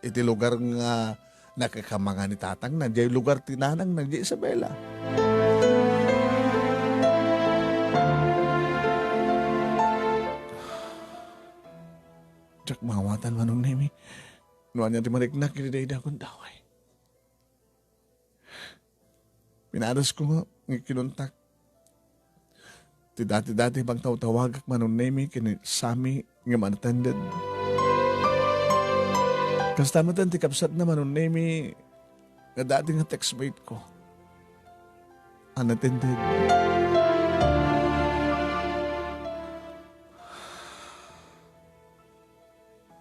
iti lugar nga nakakamanga ni tatang na diya lugar tinanang na diya Isabela. Diyak mawatan manong nemi, nuwan niya di mariknak kinidayda akong daway. Pinaras ko nga, kinuntak. Ti dati-dati bang tawag-tawagak manong nemi kini Sami nga manatandad. Kastamatan ti kapsat na manong nemi nga dati nga textmate ko. Unattended.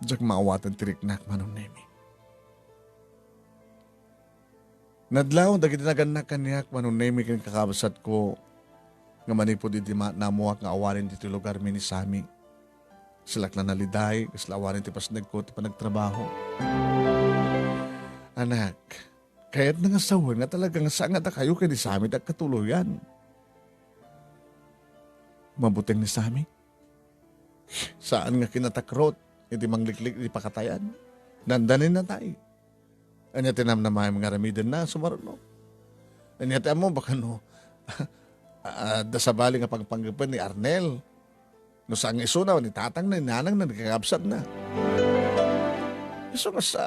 Diyak maawatan tiriknak manong nemi. Nadlaw, dagiti naganak kanyak manong nemi kini kakabasat ko nga manipod iti namuak nga awarin dito lugar mi ni Sami. Silak na naliday, kasla awarin ti pasnag ko, ti panagtrabaho. Anak, kaya't nangasawan nga talagang saan nga kayo kay ni Sami at katuluyan. Mabuting ni Sami. Saan nga kinatakrot, iti mangliklik iti pakatayan. Dandanin na tayo. Anya tinamnamay mga ramidan na sumaruno. Anya mo baka no, dasabali nga pagpanggapan ni Arnel. No saan nga iso na, ni tatang na, ni nanang na, nagkakabsat na. So nga sa,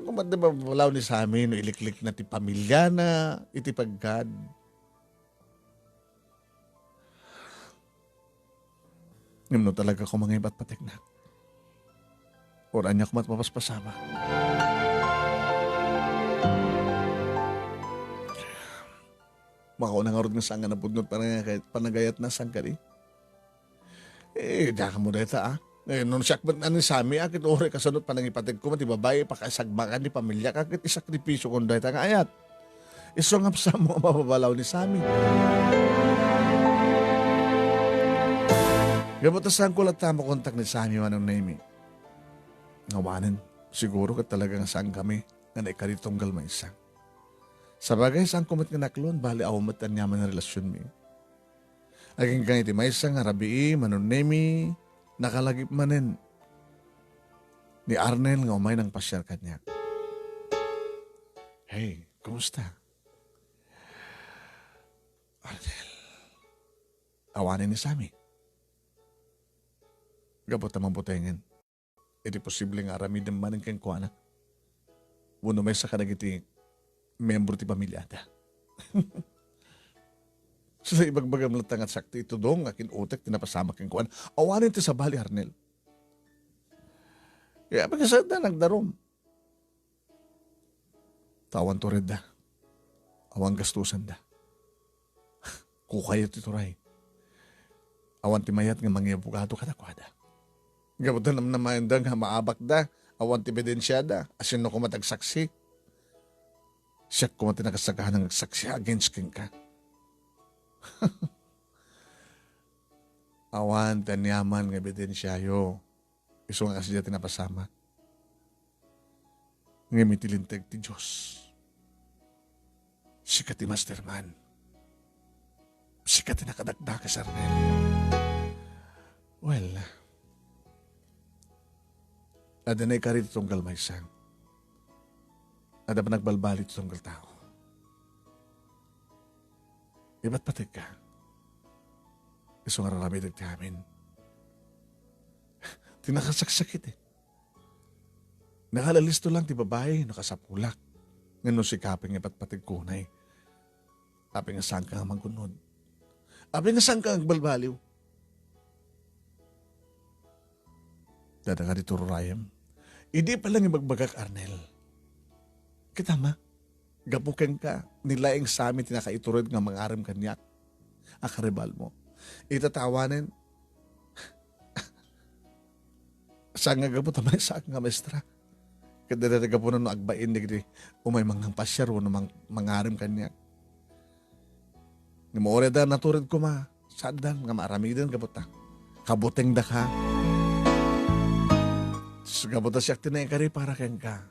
kung madabalaw ni sa amin, no, iliklik na ti pamilya na, iti paggad. Ngayon talaga ko mga iba't patik na. Oran niya ko matmapaspasama. Makaw na nga rin nga saan nga napudnot panagayat na saan ka rin. Diyan ka mo deta nung sakbat na ni Sami, akit ore kasanot panangipatig ko, matibabae, pakasagbakan ni pamilya, kakit isakripisyo kong deta nga ayat. Iso nga sa mo mababalaw ni Sami. Gabatasan ko lang tamo kontak ni Sammy manong Naimi. Ngawanin, siguro ka talagang saan kami nga naikaritong galmaysa. Sa bagay, saan kumit nga naklon, bali awamatan yaman na relasyon mi. Aging kang iti maysa nga rabii, manong Naimi, nakalagip manin. Ni Arnel nga umay ng pasyar kanya. Hey, kumusta? Arnel, awanin ni Sammy. Gabot namang butengin. Iti posible nga aramid ng maning kang kuana. Wano may sa kanag iti membro ti pamilyada. So sa ibagbagam latang at sakti ito dong akin utek tinapasama kang kuana. Awanin ti sa bali, Arnel. Kaya pagkasad na nagdarom. Tawan to red da. Awang gastusan da. Kukaya ti turay. Awan ti mayat nga mga abogado katakwada. Gabutan naman naman nga maabak da, awan ti ebidensya da, asin no kumatagsaksi. Siya kumati nakasagahan ng nagsaksi against king ka. Awan tanyaman nga ebidensya yo. Iso nga kasi dyan tinapasama. Nga mitilintag ti Diyos. Siya ti masterman. Siya ti nakadagda ka sa Arnel. Well, adanay ka rin itong galmaysan. Ada pa nagbalbalit itong tao. Iba't patig ka. Iso nga rarami dagti amin. Tinakasaksakit eh. Nakalalisto lang ti babae, nakasapulak. Ngano si kaping iba't patig kunay. Api nga saan ka nga magkunod. Api nga saan ka nga balbaliw. Dada ka dito Rayam. Hindi pa lang ibagbagak, Arnel. Kita ma, gapuken ka, nilaing sa amin tinakaiturod nga mangaram kanyak. Akaribal mo. Itatawanin. Saan nga gapo tamay saan nga maestra. Kadadada gapo na no agbain digdi umay mga pasyar o namang mangaram kanyak. Ni mo da naturid ko ma. Saan dan nga maaramidan gapo ta. Kabuteng da ka. Gabuta siya tinayakari para kang ka.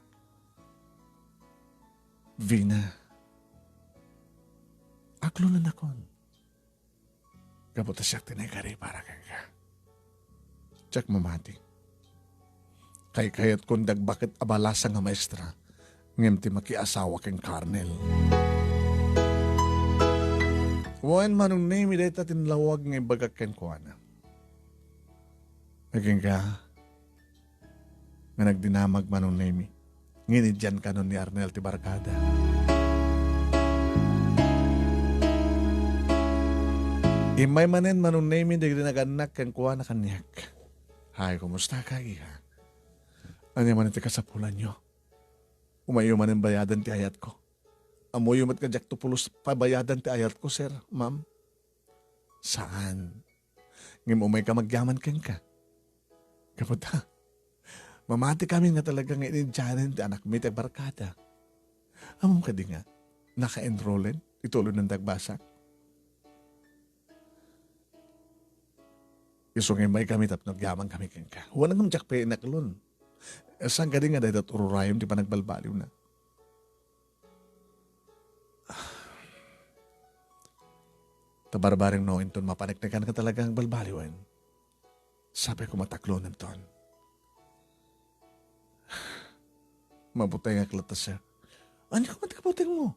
Vina. Aklo na nakon. Gabuta siya tinayakari para kang ka. Tsak mamati. Kayat kung dagbakit abalasa nga maestra. Ngem ti makiasawa kang Arnel. Wan manong name dahil tinlawag nga ibagak kang kuana. Naging ka. Nga nagdinamag manong name. Nginidyan ka nun ni Arnel ti Barkada. Imay manen manong name dahil naganak kang kuana kanyak. Hay, kumusta ka iha? Ano man iti kasapulan nyo? Umayo man ang bayadan ti ayat ko. Amoy umat ka jak tupulos pabayadan ti ayat ko, sir, ma'am. Saan? Ngim umay ka magyaman keng ka. Kaputa, mamati kami nga talaga nga inidyanin ti anak mi ti Barkada. Amom ka di nga, naka-enrollen, ituloy ng dagbasa. Isungay may kami tapos nagyaman kami keng ka. Walang ang jak pa inaklon. Saan ka rin nga dahil tururayom di pa nagbalbaliw na. Tabarbaring no inton mapaniknikan ka talagang balbaliwan. Sabi ko mataklo ng ton. Mabutay nga klatas siya. Ano ka matikabutin mo?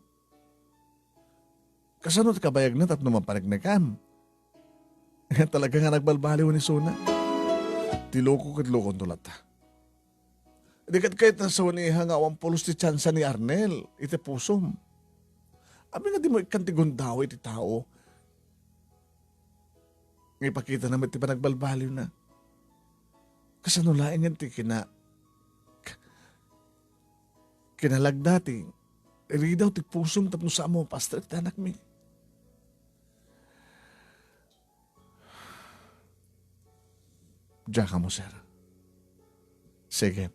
Kasanot kabayag na tapno mapaniknikan. Talaga nga nagbalbaliw ni Suna. Tiloko kitlokon tulata. Dikat kahit nasa waniha nga awang pulos ti tsansa ni Arnel, iti pusom. Abi nga di mo ikantigundaw iti tao. Ngipakita naman ti pa nagbalbaliw na. Kasanulain nga ti kinalagdati. Iri daw ti pusom tapno sa mo pastrik tanak mi. Diyan ka mo, sir. Sige.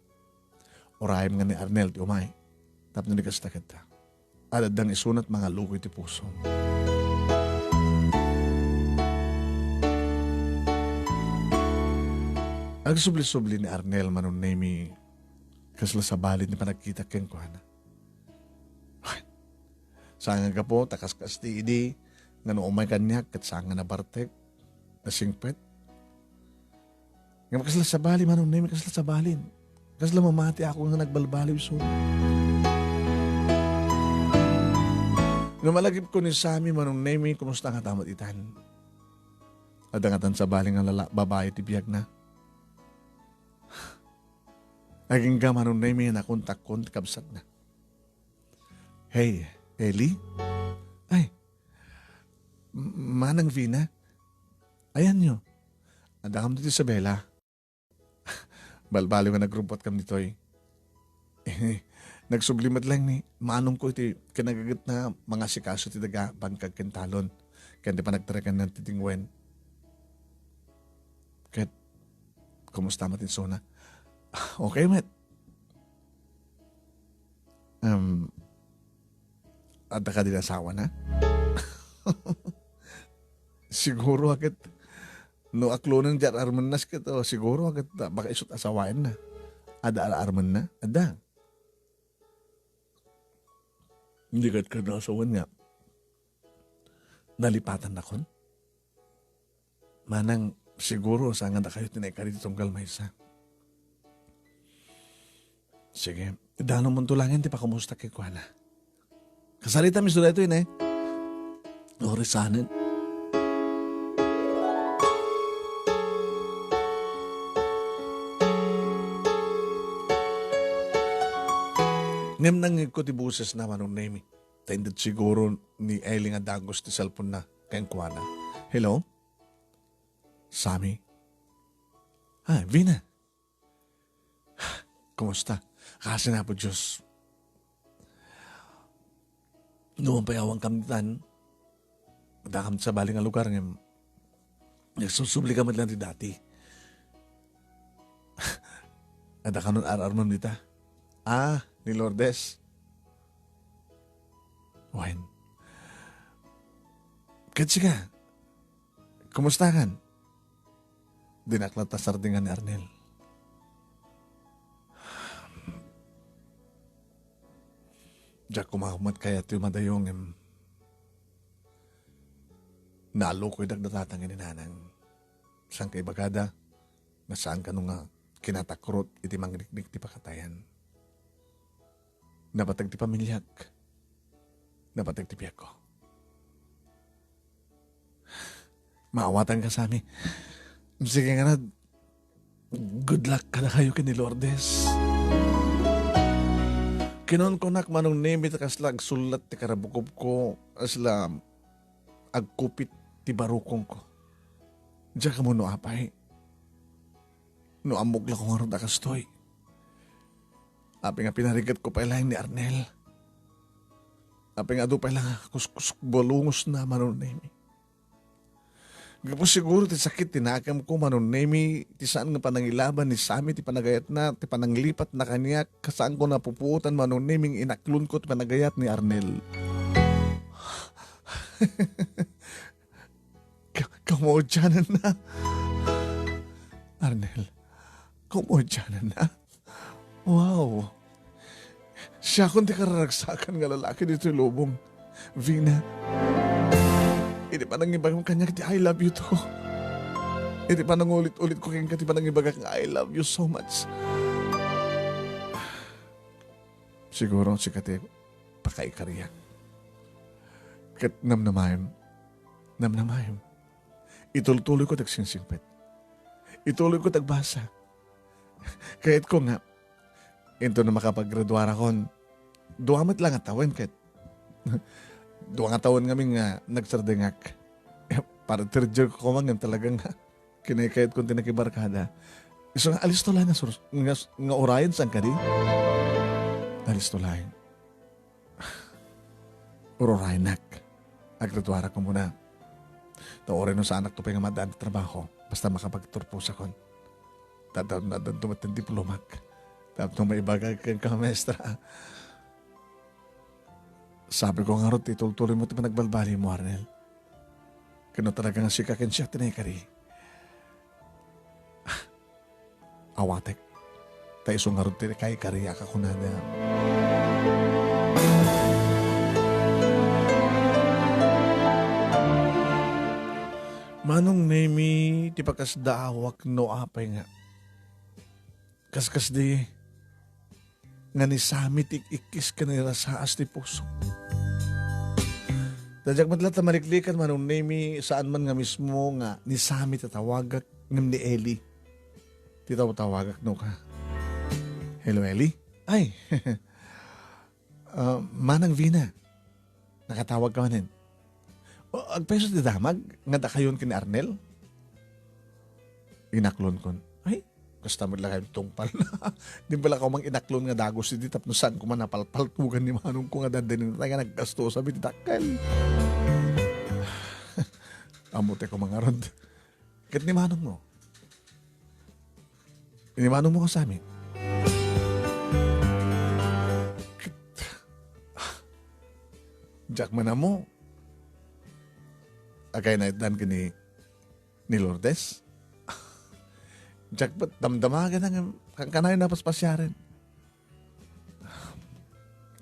Orayim nga ni Arnel ti umay. Tapos nalikasta kita. Aladang isunat mga lukoy ti puso. Ang subli-subli ni Arnel manon nemi kasla sa balid ni panagkita ken kuana. Sanga ka po, takas-kas ti idi, nga no umay kanyak, kat sanga na bartek, na singpet. Nga makasla sa bali, manon nemi kasla sa balin. Kasla mamati ako nga nagbalbaliw so. Nga malagip ko ni Sami, manon nemi, kumusta nga tamat itan? Adangatan sa bali nga babae ti biyag na. Aging ka manon nemi, nakuntak-kunt kabsat na. Hey, Eli? Ay, manang Vina? Ayan nyo. Adakam dito Isabela. Balbalo nga nagrumpot kam nito'y. Nagsublimat lang ni manong ko iti kinagagat na mga sikaso ti daga bangkag kentalon. Kaya di pa nagtarakan ng titingwen. Kaya, kumusta matin sona? Okay, met. Ada ka din asawa na? Siguro agad no aklonan jar arman nas kito siguro agad baka isut asawain na. Ada ala arman na? Ada. Hindi ka na asawan nga. Nalipatan na kon. Manang siguro saan nga kayo tinaykari ditong galmaysa. Sige, dano mo tulangin ti pa kumusta kay Kuana. Kasalita mi sudah ito yun eh. Orisanin. Ngem nang ko ti buses naman nung name. Tended siguro ni Ellie nga dagos ti cellphone na kayang kuwana. Hello? Sami? Vina. Kumusta? Kasi na po Diyos. Noong payawang kamitan, dakam sa baling nga lugar ng nagsusubli ka lang di dati. Ada ka nun ar-armam dita. Ni Lourdes. Wen. Katsi ka. Kumusta kan? Dinaklat na sardingan ni Arnel. Diyak kumakumat kaya ito madayong nalo ko'y dagdatatang ininanang saan kay bagada na saan ka nung kinatakrot iti mangniknik ti pakatayan. Napatag ti pamilyak. Napatag ti piyak ko. Maawatan ka sa amin. Sige nga na, good luck ka na kayo kini Lourdes. Kinon ko nak manong name it kasla agsulat ti karabukob ko asla agkupit ti barukong ko. Diyan ka mo no apay. No amok lang ko nga ron akastoy. Api nga pinarigat ko pa ilang ni Arnel. Api nga do pa ilang kuskus bolungos na manong name. Gapos siguro ti sakit tinakam ko manon nemi ti saan nga panangilaban ni Sami ti panagayat na ti pananglipat na kanya kasaan ko napupuutan manon neming inaklon ko ti panagayat ni Arnel. Kamodyanan na. Arnel, kamodyanan na. Wow. Siya kung di kararagsakan nga lalaki dito lubong. Vina. Hindi pa nang ibang kanya kati I love you to. Hindi pa nang ulit-ulit ko kaya kati pa nang ibagak nga I love you so much. Siguro si kati pakaikariyak. Kat namnamayam. Ituloy ko tagsingsingpet. Ituloy ko tagbasa. Kahit ko nga, ito na makapaggraduara kon, duwamat lang at tawen kat. Duwang taon kami nga nagsardengak. Para third ko kumangam talagang kinakayat kong tinakibarkada. So nga alis to lang nga orayan saan ka di? Alis to lang. Urayanak. Agradwara ko muna. Taorin no sa anak to pa nga madaan na trabaho. Basta makapagturpos ako. Tadaan na doon tumat ng diplomak. Tapos may ibagay kang kamestra. Sabi ko nga ron, tituloy mo ito nagbalbali mo, Arnel. Kano talaga nga sikakin siya, tinekari. kawatek. Tayo sungarod tiri kay kariya ka kunada. Manong nemi ti pakasdaawak no apay nga. Kaskas di nga ni samit ikikis ka nila sa asti puso. Dadyak matla tamariklikan manong nemi saan man nga mismo nga ni samit tatawagak ngam ni Eli. Tawagak no ka. Hello Eli? Ay, Manang Vina. Nakatawag ka manin. O, agpeso di damag, nga da kayon kini Arnel? Inaklon kon. Ay, kasta mo lang kayong tungpal na. Di pala ka mang inaklon nga dagos di tapno saan ko man napalpaltugan ni Manong ko nga dadinin na nga naggasto sabi di takal. Amote ko mga rod. Kat ni Manong mo? Ni Manong mo ko sa amin? Jack man na mo. Agay na itan ka ni Lourdes. Jack, ba't damdamagan ang kanayon na paspasyarin?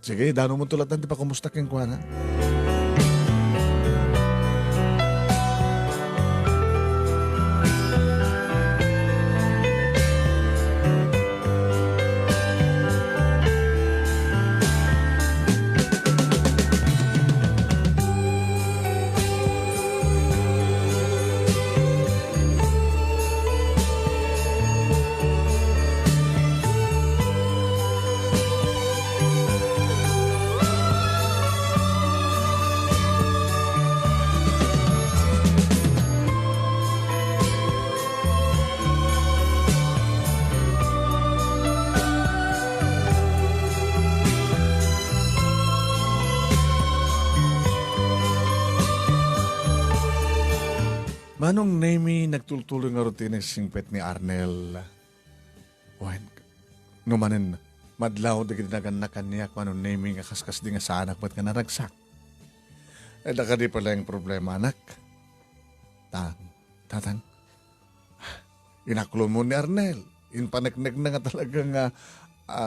Sige, dano mo tulatan di pa kumusta keng kuwana. Manong nemi nagtultuloy nga rutin singpet ni Arnel. Wan, numanin, madlaw di kinaganak kaniyak manong nemi nga kaskas di nga sa anak ba't ka naragsak. Eh, daka di pala yung problema, anak. Tatang, inaklon mo ni Arnel. Inpanagnag na nga talaga nga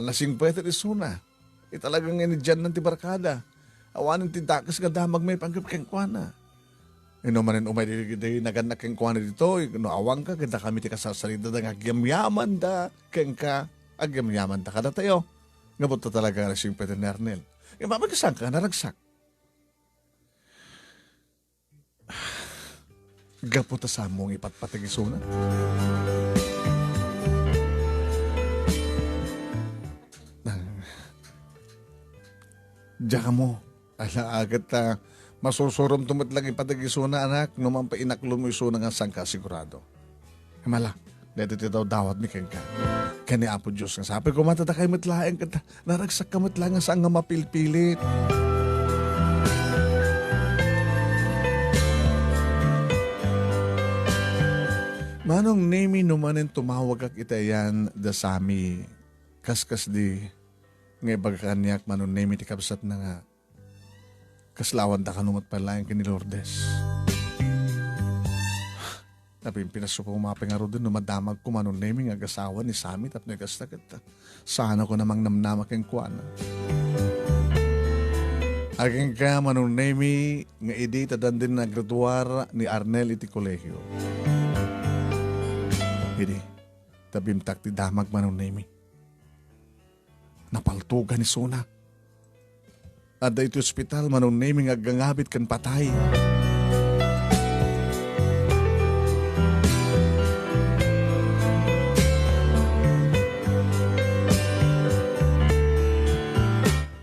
nasingpet at isuna. Talagang inidyan ng tibarkada. Awanin tintakas nga damag may panggap keng kuwana. Manin umay di naganak keng kuwana dito, awang ka, kita kami ti kasasalita da nga agyamyaman da, keng ka, agyamyaman da kada tayo. Nga po talaga na siyang Peter Nernel. Yung mapagkasan ka, naragsak. Gaputa sa mong ipatpatigisuna. Diyan mo, ala agad masusurom tumit lang ipatagisuna anak, naman pa inaklon mo isuna nga sangka sigurado. Mala, dito daw dawat mi keng ka. Kani Apo Diyos nga sabi ko matatakay mitlaeng ka, naragsak ka mitla nga saan nga mapilpilit. Manong nemi numanin tumawag ak itayan da sami kaskas di nga ibagakanyak manong nemi ti kabsat na nga kaslawan da kanumat pala yung kini Lourdes. Tapi pinasupo umapay nga ro din madamag ko manong nemi nga gasawa ni Samit at nagkastakit. Sana ko namang namnamak yung kuwana. Aking ka manong nemi nga idi tadan din na graduar ni Arnel iti kolegyo. Idi, tabimtak ti damag manong nemi. Napaltugan ni Suna. Ada iti ospital manong nemi nga gangabit kan patay.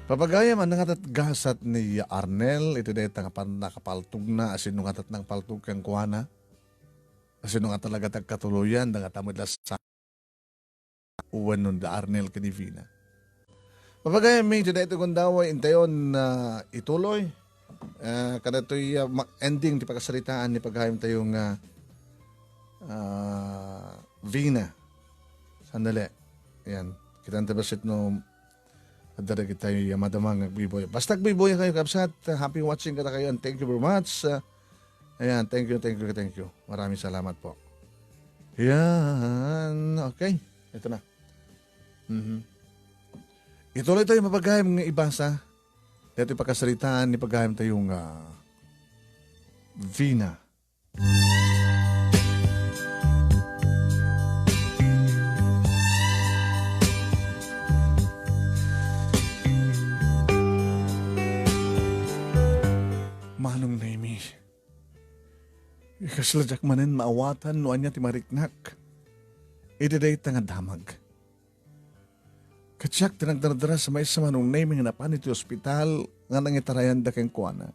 Papagaya man nga gasat ni Arnel, ito dahil nakapaltug na, asin nung atat ng paltug kang kuwana. Asin nung talaga tagkatuluyan, nga tamudlas sa uwan nun da Arnel kanivina. Papagaya may ito dahil ito kung daw intayon na ituloy. Kada ito'y ending di pagkasalitaan ni paghayam tayong Vina. Sandali. Ayan. Kita ang tabasit no adara kita yung madamang nagbiboy. Basta nagbiboy kayo kapsat. Happy watching kada kayo and thank you very much. Ayan. Thank you. Maraming salamat po. Yan. Okay. Ito na. Mhm. Ituloy tayo mapagayam ng ibasa. Dito pagkasalitaan ni pagayam tayong Vina. Manong Naimi. Ikaslajak manen maawatan no anya ti mariknak. Ididay nga damag. Katsak tinagdardara sa may sa Manong Naimi nga napan iti ospital nga nangitarayan da keng kuana.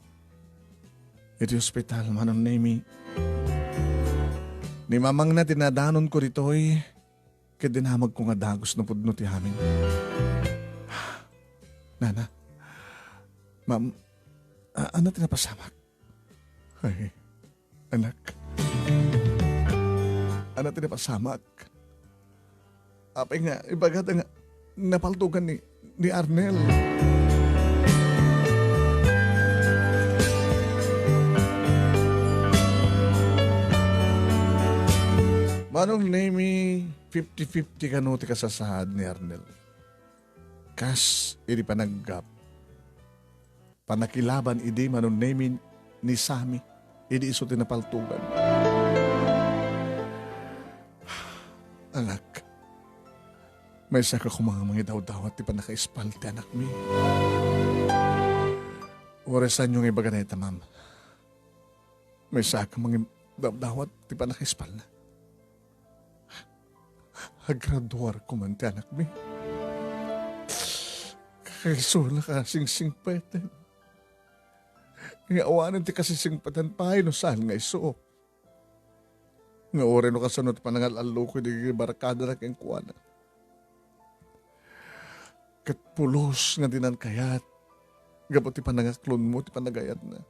Iti ospital Manong Naimi. Ni mamang na tinadanon ko rito'y kadinamag ko nga dagos na pudno ti amin. Nana, ma'am, ano tinapasamak? Ay, anak. Ano tinapasamak? Apay nga, ibagata nga, napaltugan ni Arnel. Manong Naimi, 50-50 ka no ti kasasahad ni Arnel. Kas, iri panaggap. Panakilaban idi Manong Naimi ni Sami. Idi iso tinapaltugan. Anak, may saka ko mga daw-dawat ti panakaispal ti anak mi. Oresan yung ibaga na ita, ma'am. May saka mga daw-dawat ti panakaispal na. Agraduar ko man ti anak mi. Kakaisola ka sing-sing peten. Nga awanan ti kasising patan pahay no saan nga iso. Nga ore no kasunod pa nangalalo ko di barakada na keng kuwana. Kat pulos nga dinan kayat. Gapot ti panangaklon mo ti panagayat na.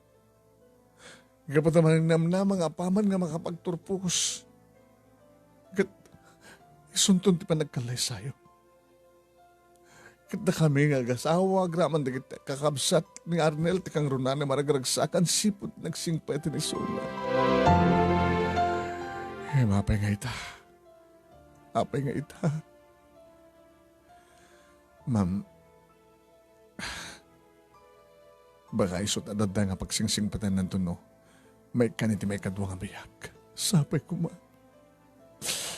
Gapot naman namnamang apaman nga makapagturpos. Kat isunton ti panagkalay sayo. Kat na kami nga gasawa, graman di kakabsat ni Arnel ti kang runan na maragragsakan sipot nagsingpet ni Sula. Mapay nga ita. Mapay nga ita. Ma'am, baka isot adada nga pagsingsingpatan ng tuno, may kaniti may kadwa nga biyak. Sapay ko ma.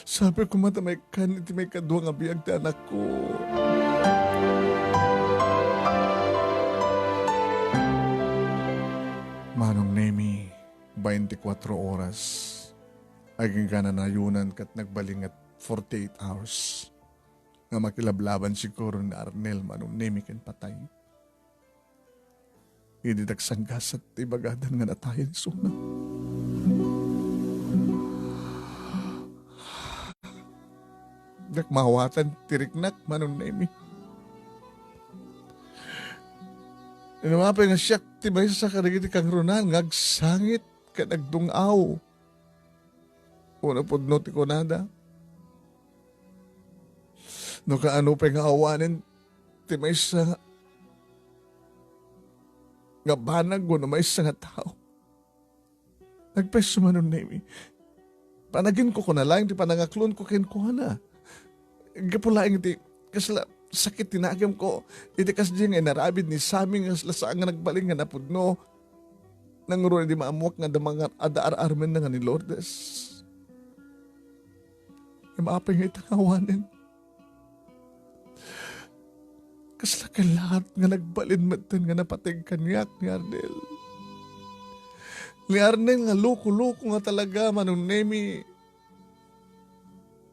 Sapay ko ma ta may kaniti may kadwa nga biyak ti anak ko. Manong Naimi, 24 oras. Aging ka na nayunan kat nagbalingat 48 hours. Nga makilablaban siguro ni Arnel Manong Naimi ken patay. Hindi nagsanggas at ibagadan nga natayan suna. Nagmawatan tiriknak Manong Naimi. Inumapay nga siyak tibay sa karigiti kang runan ngagsangit ka nagdungaw. Una po no ti konada. No kaano pa nga awanin tibay sa nga banag mo na may isa nga tao. Nagpeso Manong Naimi. Panagin ko na lang ti panangaklon ko ken ko na. Gapulaing ti kasla sakit tinagam ko. Iti kas di nga narabid ni Sami nga saan nga nagbaling nga napudno. Nanguro di maamuak nga da mga adaar-armen na nga ni Lourdes. Maapay nga itangawanin. Kasla ka lahat nga nagbalin matan nga napatig kanyak ni Arnel. Ni Arnel nga loko-loko nga talaga Manong Naimi.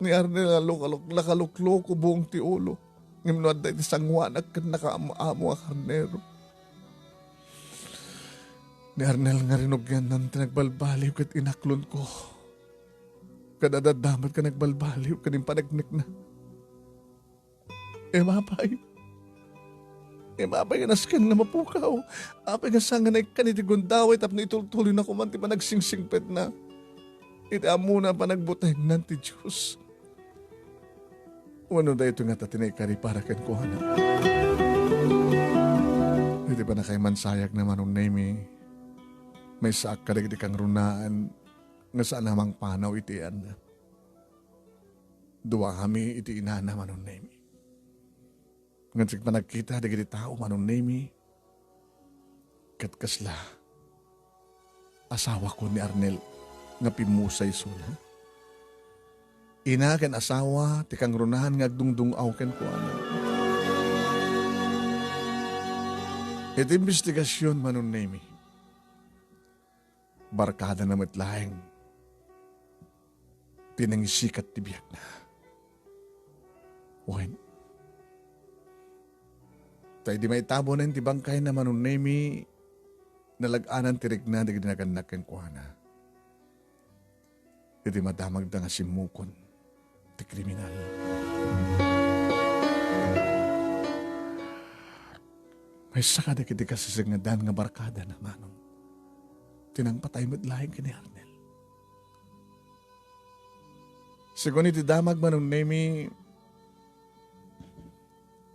Ni Arnel nga lakalukloko buong ti ulo. Ngimnoad na isang wanak kan nakaamo-amo ang karnero. Ni Arnel nga rinugyan ng tinagbalbaliw kat inaklon ko. Kadadadamat ka nagbalbaliw kaning panagnik na. Mapay. Mapay nga naskan na mapukaw. Apay nga sanga na ikanitigundaw tap na itultuloy na kumanti pa nagsingsingpet na. Itaamo na pa nagbutay ng ti Diyos. Ano da ito nga tatinay kari para ken kuhana. Hindi ba na kay mansayag na Manong Naimi? May saak ka kang runaan nga saan namang panaw itian na. Duwa kami iti inana manon nemi. Ngan sig panagkita dagiti tao manon nemi. Kat kasla asawa ko ni Arnel nga pimusay suna. Ina ken asawa ti kang runahan nga agdungdungaw ken kuana. Iti investigasyon manon nemi. Barkada na matlaeng tinangisikat ti biyak na. Wen, tayo di may tabo na ti bangkay na manon nemi nalaganan ti regna di ginaganak ken kuana. Iti madamag da nga simukon ti kriminal. May saka da kiti kasisagnadan nga barkada na manon. Tinang patay mo't lahing kini Arnel. Sigun iti damag manon nemi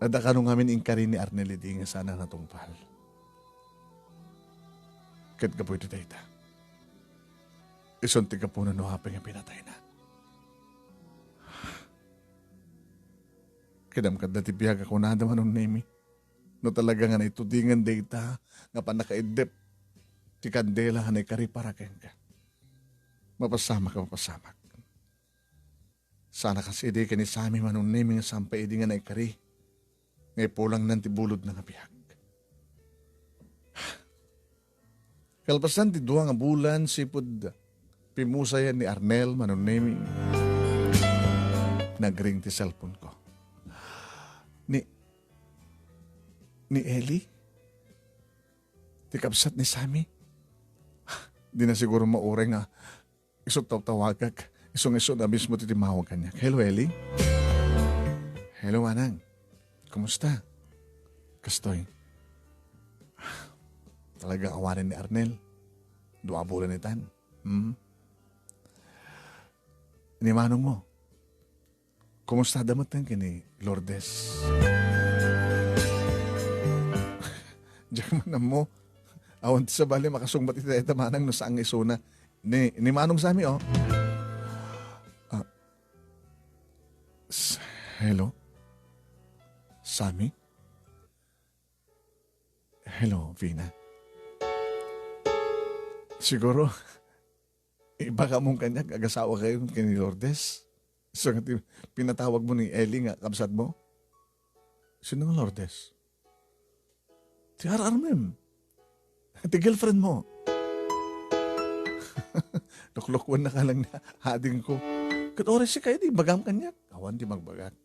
ada kanong amin ingkarin ni Arnel iti nga sana natungpal. Kat kapo iti dayta. Isunti ka po na nuhapin nga pinatay na. Kidamkad na tibiyag ako na naman nung nemi. No talaga nga na itudingan dayta nga panakaidep ti kandela hanay kari para ken ka. Mapasamak ka mapasamak. Sana kasi di kani sami manong nemi nga sampay di nga na ikari. Ngay pulang nanti bulod na nga bihag. Kalpasan ti duwa nga bulan sipud pimusayan ni Arnel manon nemi. Nagring ti cellphone ko. Ni Ellie? Ti kapsat ni Sammy? Di na siguro maure nga isot tawagag. Isong-iso na mismo titimawag kanya. Hello, Ellie? Hello, Manang. Kumusta? Kastoy. Talagang awanin ni Arnel. Dua bulan itan. Ni Manong mo. Kumusta damot yan kini Lourdes? Diyan man mo. Awan ti sa bali makasungbat iti Manang no saang isuna. Ni Manong Sami, oh. Hello? Sami? Hello, Vina. Siguro, iba ka mong kanya, agasawa kayo kini Lourdes. So, pinatawag mo ni Ellie nga, kapsat mo. Sino nga Lourdes? Si Armem. Ti girlfriend mo. Luklukwan na ka lang na hading ko. Kat oras si kayo, di bagam kanya. Awan di magbagat.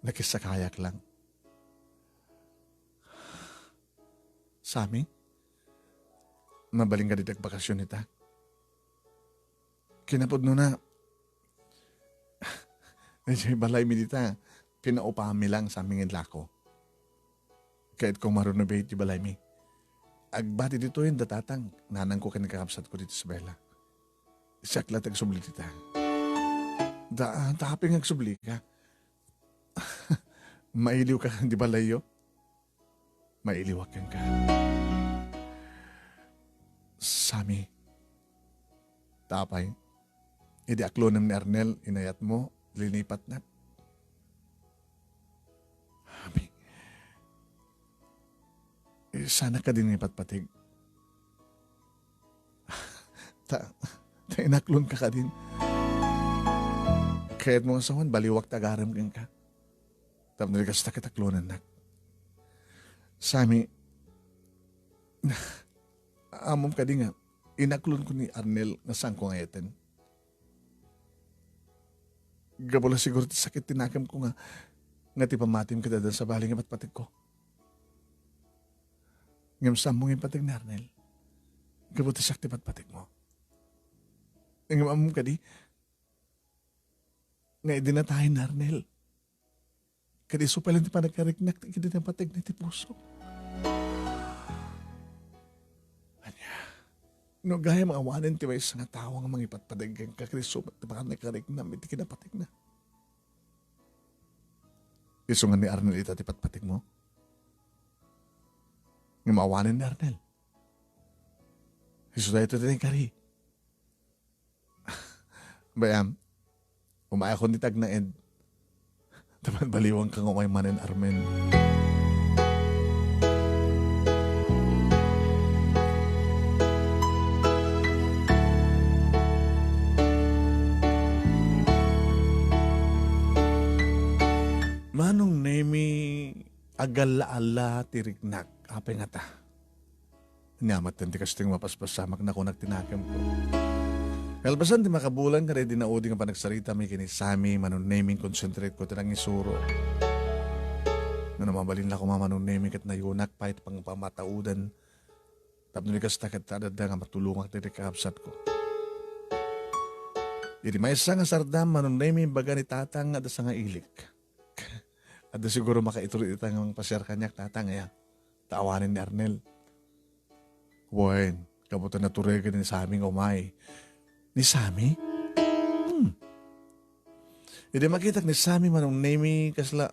Nakisakayak lang. Sami, mabaling ka dito bakasyon nita. Kinapod no na, medyo balay mi dita, pinaupami lang sa aming lako. Kahit kung marunobate yung balay mi. Agbati dito yung datatang, nanang ko kanakakapsat ko dito sa Bella. Siyak lang tagsubli dita. Taping agsubli ka. Mailiw ka, di ba layo? Mailiwakan ka. Sami, tapay, hindi aklonan ni Arnel, inayat mo, linipat na. Abi, sana ka din ipatpatig. Inaklon ka din. Kaya't mo asawan, baliwak tagaram kang ka. Tapos nalikas na kitaklonan na. Sami, amom ka din nga, inaklon ko ni Arnel na saan ko ngayatin. Gabula siguro sakit tinakam ko nga ti pamatim kita dahil sa baling patpatig ko. Ngam saan mong ipatig ni Arnel, gabula sakit patpatig mo. Ngam amom ka di, nga idinatahin ni Arnel. Kadi supalan ti panagkariknak, kadi na patig na ti puso. No, gaya mga awanin ti may isang tao nga mga ipatpadagang kakriso at baka nakarik na may kinapatig na. Iso nga ni Arnel ita ti patpatig mo? Nga maawanin ni Arnel. Iso na ito din kari. Bayam, Umaya ko nitag na ed. Taman baliwang kang umay manin Armen. Manong nemi agala-ala tiriknak. Apay nga ta. Nyamat ti kasting mapaspasamak na ko nagtinakam ko. Kalbasan ti makabulan ka rin dinaudi nga panagsarita may kinisami manon naming concentrate ko tinang isuro. Nga namabalin na ko manon naming kat nayunak pa ito pang pamataudan. Tapos nikas takat tadad nga matulungan ti kakapsat ko. Iti may isa nga sardam manon naming baga ni tatang nga dasa nga ilik. At siguro makaituro ito nga pasyar kanyak tatang ya. Taawanin ni Arnel. Buwan, kabuto na turegan ni Sami nga umay. Ni Sami? Hindi makita ni Sami manong nemi kasla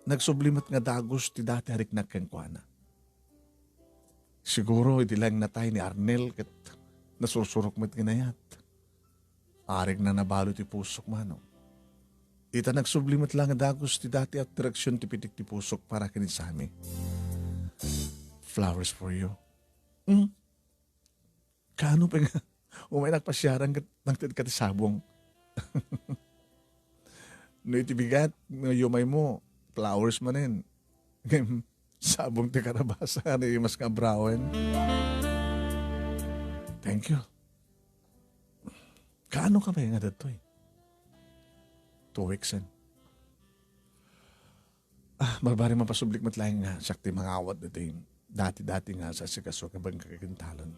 nagsublimat nga dagos ti dati hariknak kang kuana. Siguro iti lang natay ni Arnel kat nasursurok mo't ginayat. Arig na nabalo ti pusok manong. Ita nagsublimat lang nga dagos ti dati at direksyon ti pitik ti pusok para kini Sami. Flowers for you. Kano pa nga? Umay nagpasyaran ng katisabong. No itibigat, no yumay mo, flowers manin. Sabong ti karabasa, ano yung mas kabrawan. Thank you. Kaano ka ba yung adato eh? 2 weeks yan. Barbari mapasublik matlaing nga, sakti mga awat na ting dati-dati nga sa sikaso ka bang kakintalon.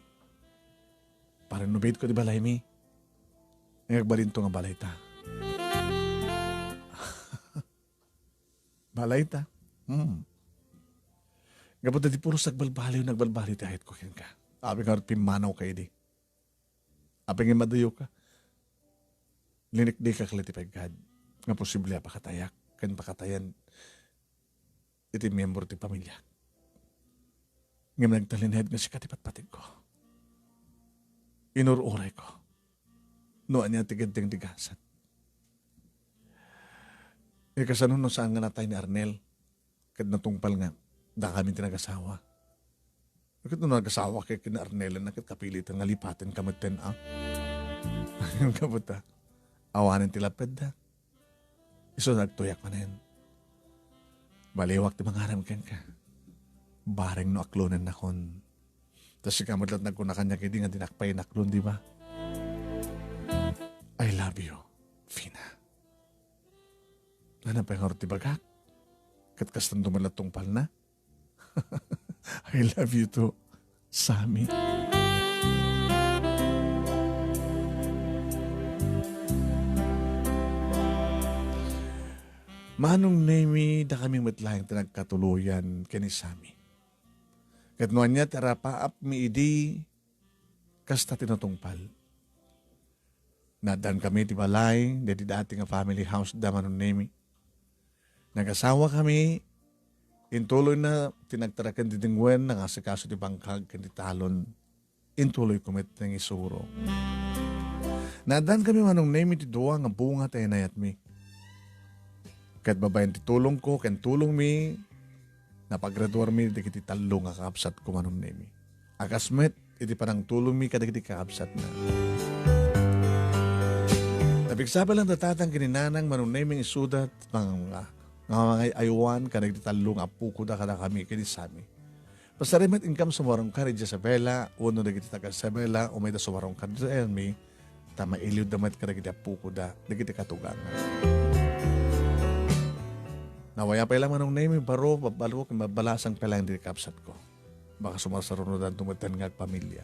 Parang nubait ko di balay mi. Nagbalin to nga balay ta. Balay ta? Gabot na di puro sagbalbaliw nagbalbaliw ti ahit ko kin ka. Abi nga pimanaw kayo di. Abi nga madayo ka. Linikdi ka kalitipag kad. Nga posible pakatayak. Kan pakatayan iti miyembro ti pamilya. Ngayon nagtalinhead nga si katipat-patid ko. Inururay ko. Noan niya tigad-ting tigasan. Kasanon no saan nga natay ni Arnel. Kad natungpal nga. Da kami tinag-asawa. Bakit nung nag-asawa kay kina Arnel na kapilitan nga lipatin kamaten Yung kabuta. Awanin tilapad da. Iso nagtuyak man yan. Baliwak ti mangaram ken ka. Bareng no aklonen na kon. Tapos si kamadlat nagkunakanya kaya di nga dinakpay naklon, di ba? I love you, Fina. Ano pa yung ti bagak? Katkastan dumalatong pal na? I love you too, Sami. Manong nemi da kaming matlayang tinagkatuluyan kani Sami. Katnuan niya tara paap mi idi kasta tinutungpal. Nadan kami ti balay, dati nga family house da manong nemi. Nag-asawa kami, intuloy na tinagtarakan ti dingwen, nangasikaso ti bangkag kan ti talon, intuloy kumit ng isuro. Nadan kami manong nemi ti duwa nga bunga tayo nayat mi. Kahit babayan ti tulong ko, ken tulong mi, napagraduar mi, di kiti talo nga kakapsat ko manong nemi. Akasmet, iti parang tulong mi, kada kiti kakapsat na. Napigsaba lang tatatang kininanang manong nemi isudat, mga ayuan, kada kiti talo nga puko da kada kami, kini Sami. Pasarimat income sumarong ka rin sa Bella, uno na kiti taga sa Bella, umay da sumarong ka rin sa Elmi, tama iliw damat kada kiti puko da, da kiti katugangan. Nawaya pa ilang manong name, baro, babalo, mabalasang pa lang di kapsat ko. Baka sumasarunodan tumatan nga pamilya.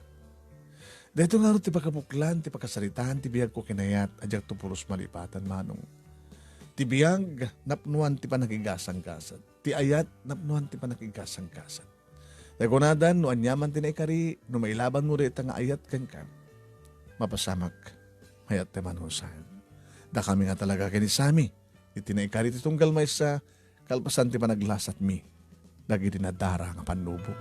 Dito nga rin ti pagkabuklan, ti pagkasaritaan, ti biyag ko kinayat, adyak to pulos malipatan manong. Ti biyag, napnuan ti panakigasang-gasad. Ti ayat, napnuan ti panakigasang-gasad. Tagunadan, no anyaman ti naikari, no mailaban mo rin nga ayat kan mapasamak, hayat ti manusahan. Da kami nga talaga kini Sami, itinaikari ti tunggal may sa kalpasan ti panaglasat mi, dagi dinadara nga panubo.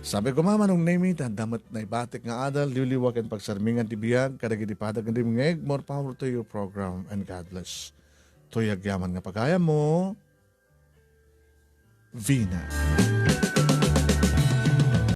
Sabi ko mama nung naimitan, damat na ibatik nga adal, liwliwag and pagsarmingan ti biyag, kadagiti padag and dimngeg, more power to your program and God bless. Tuyag yaman nga pagaya mo, Vina.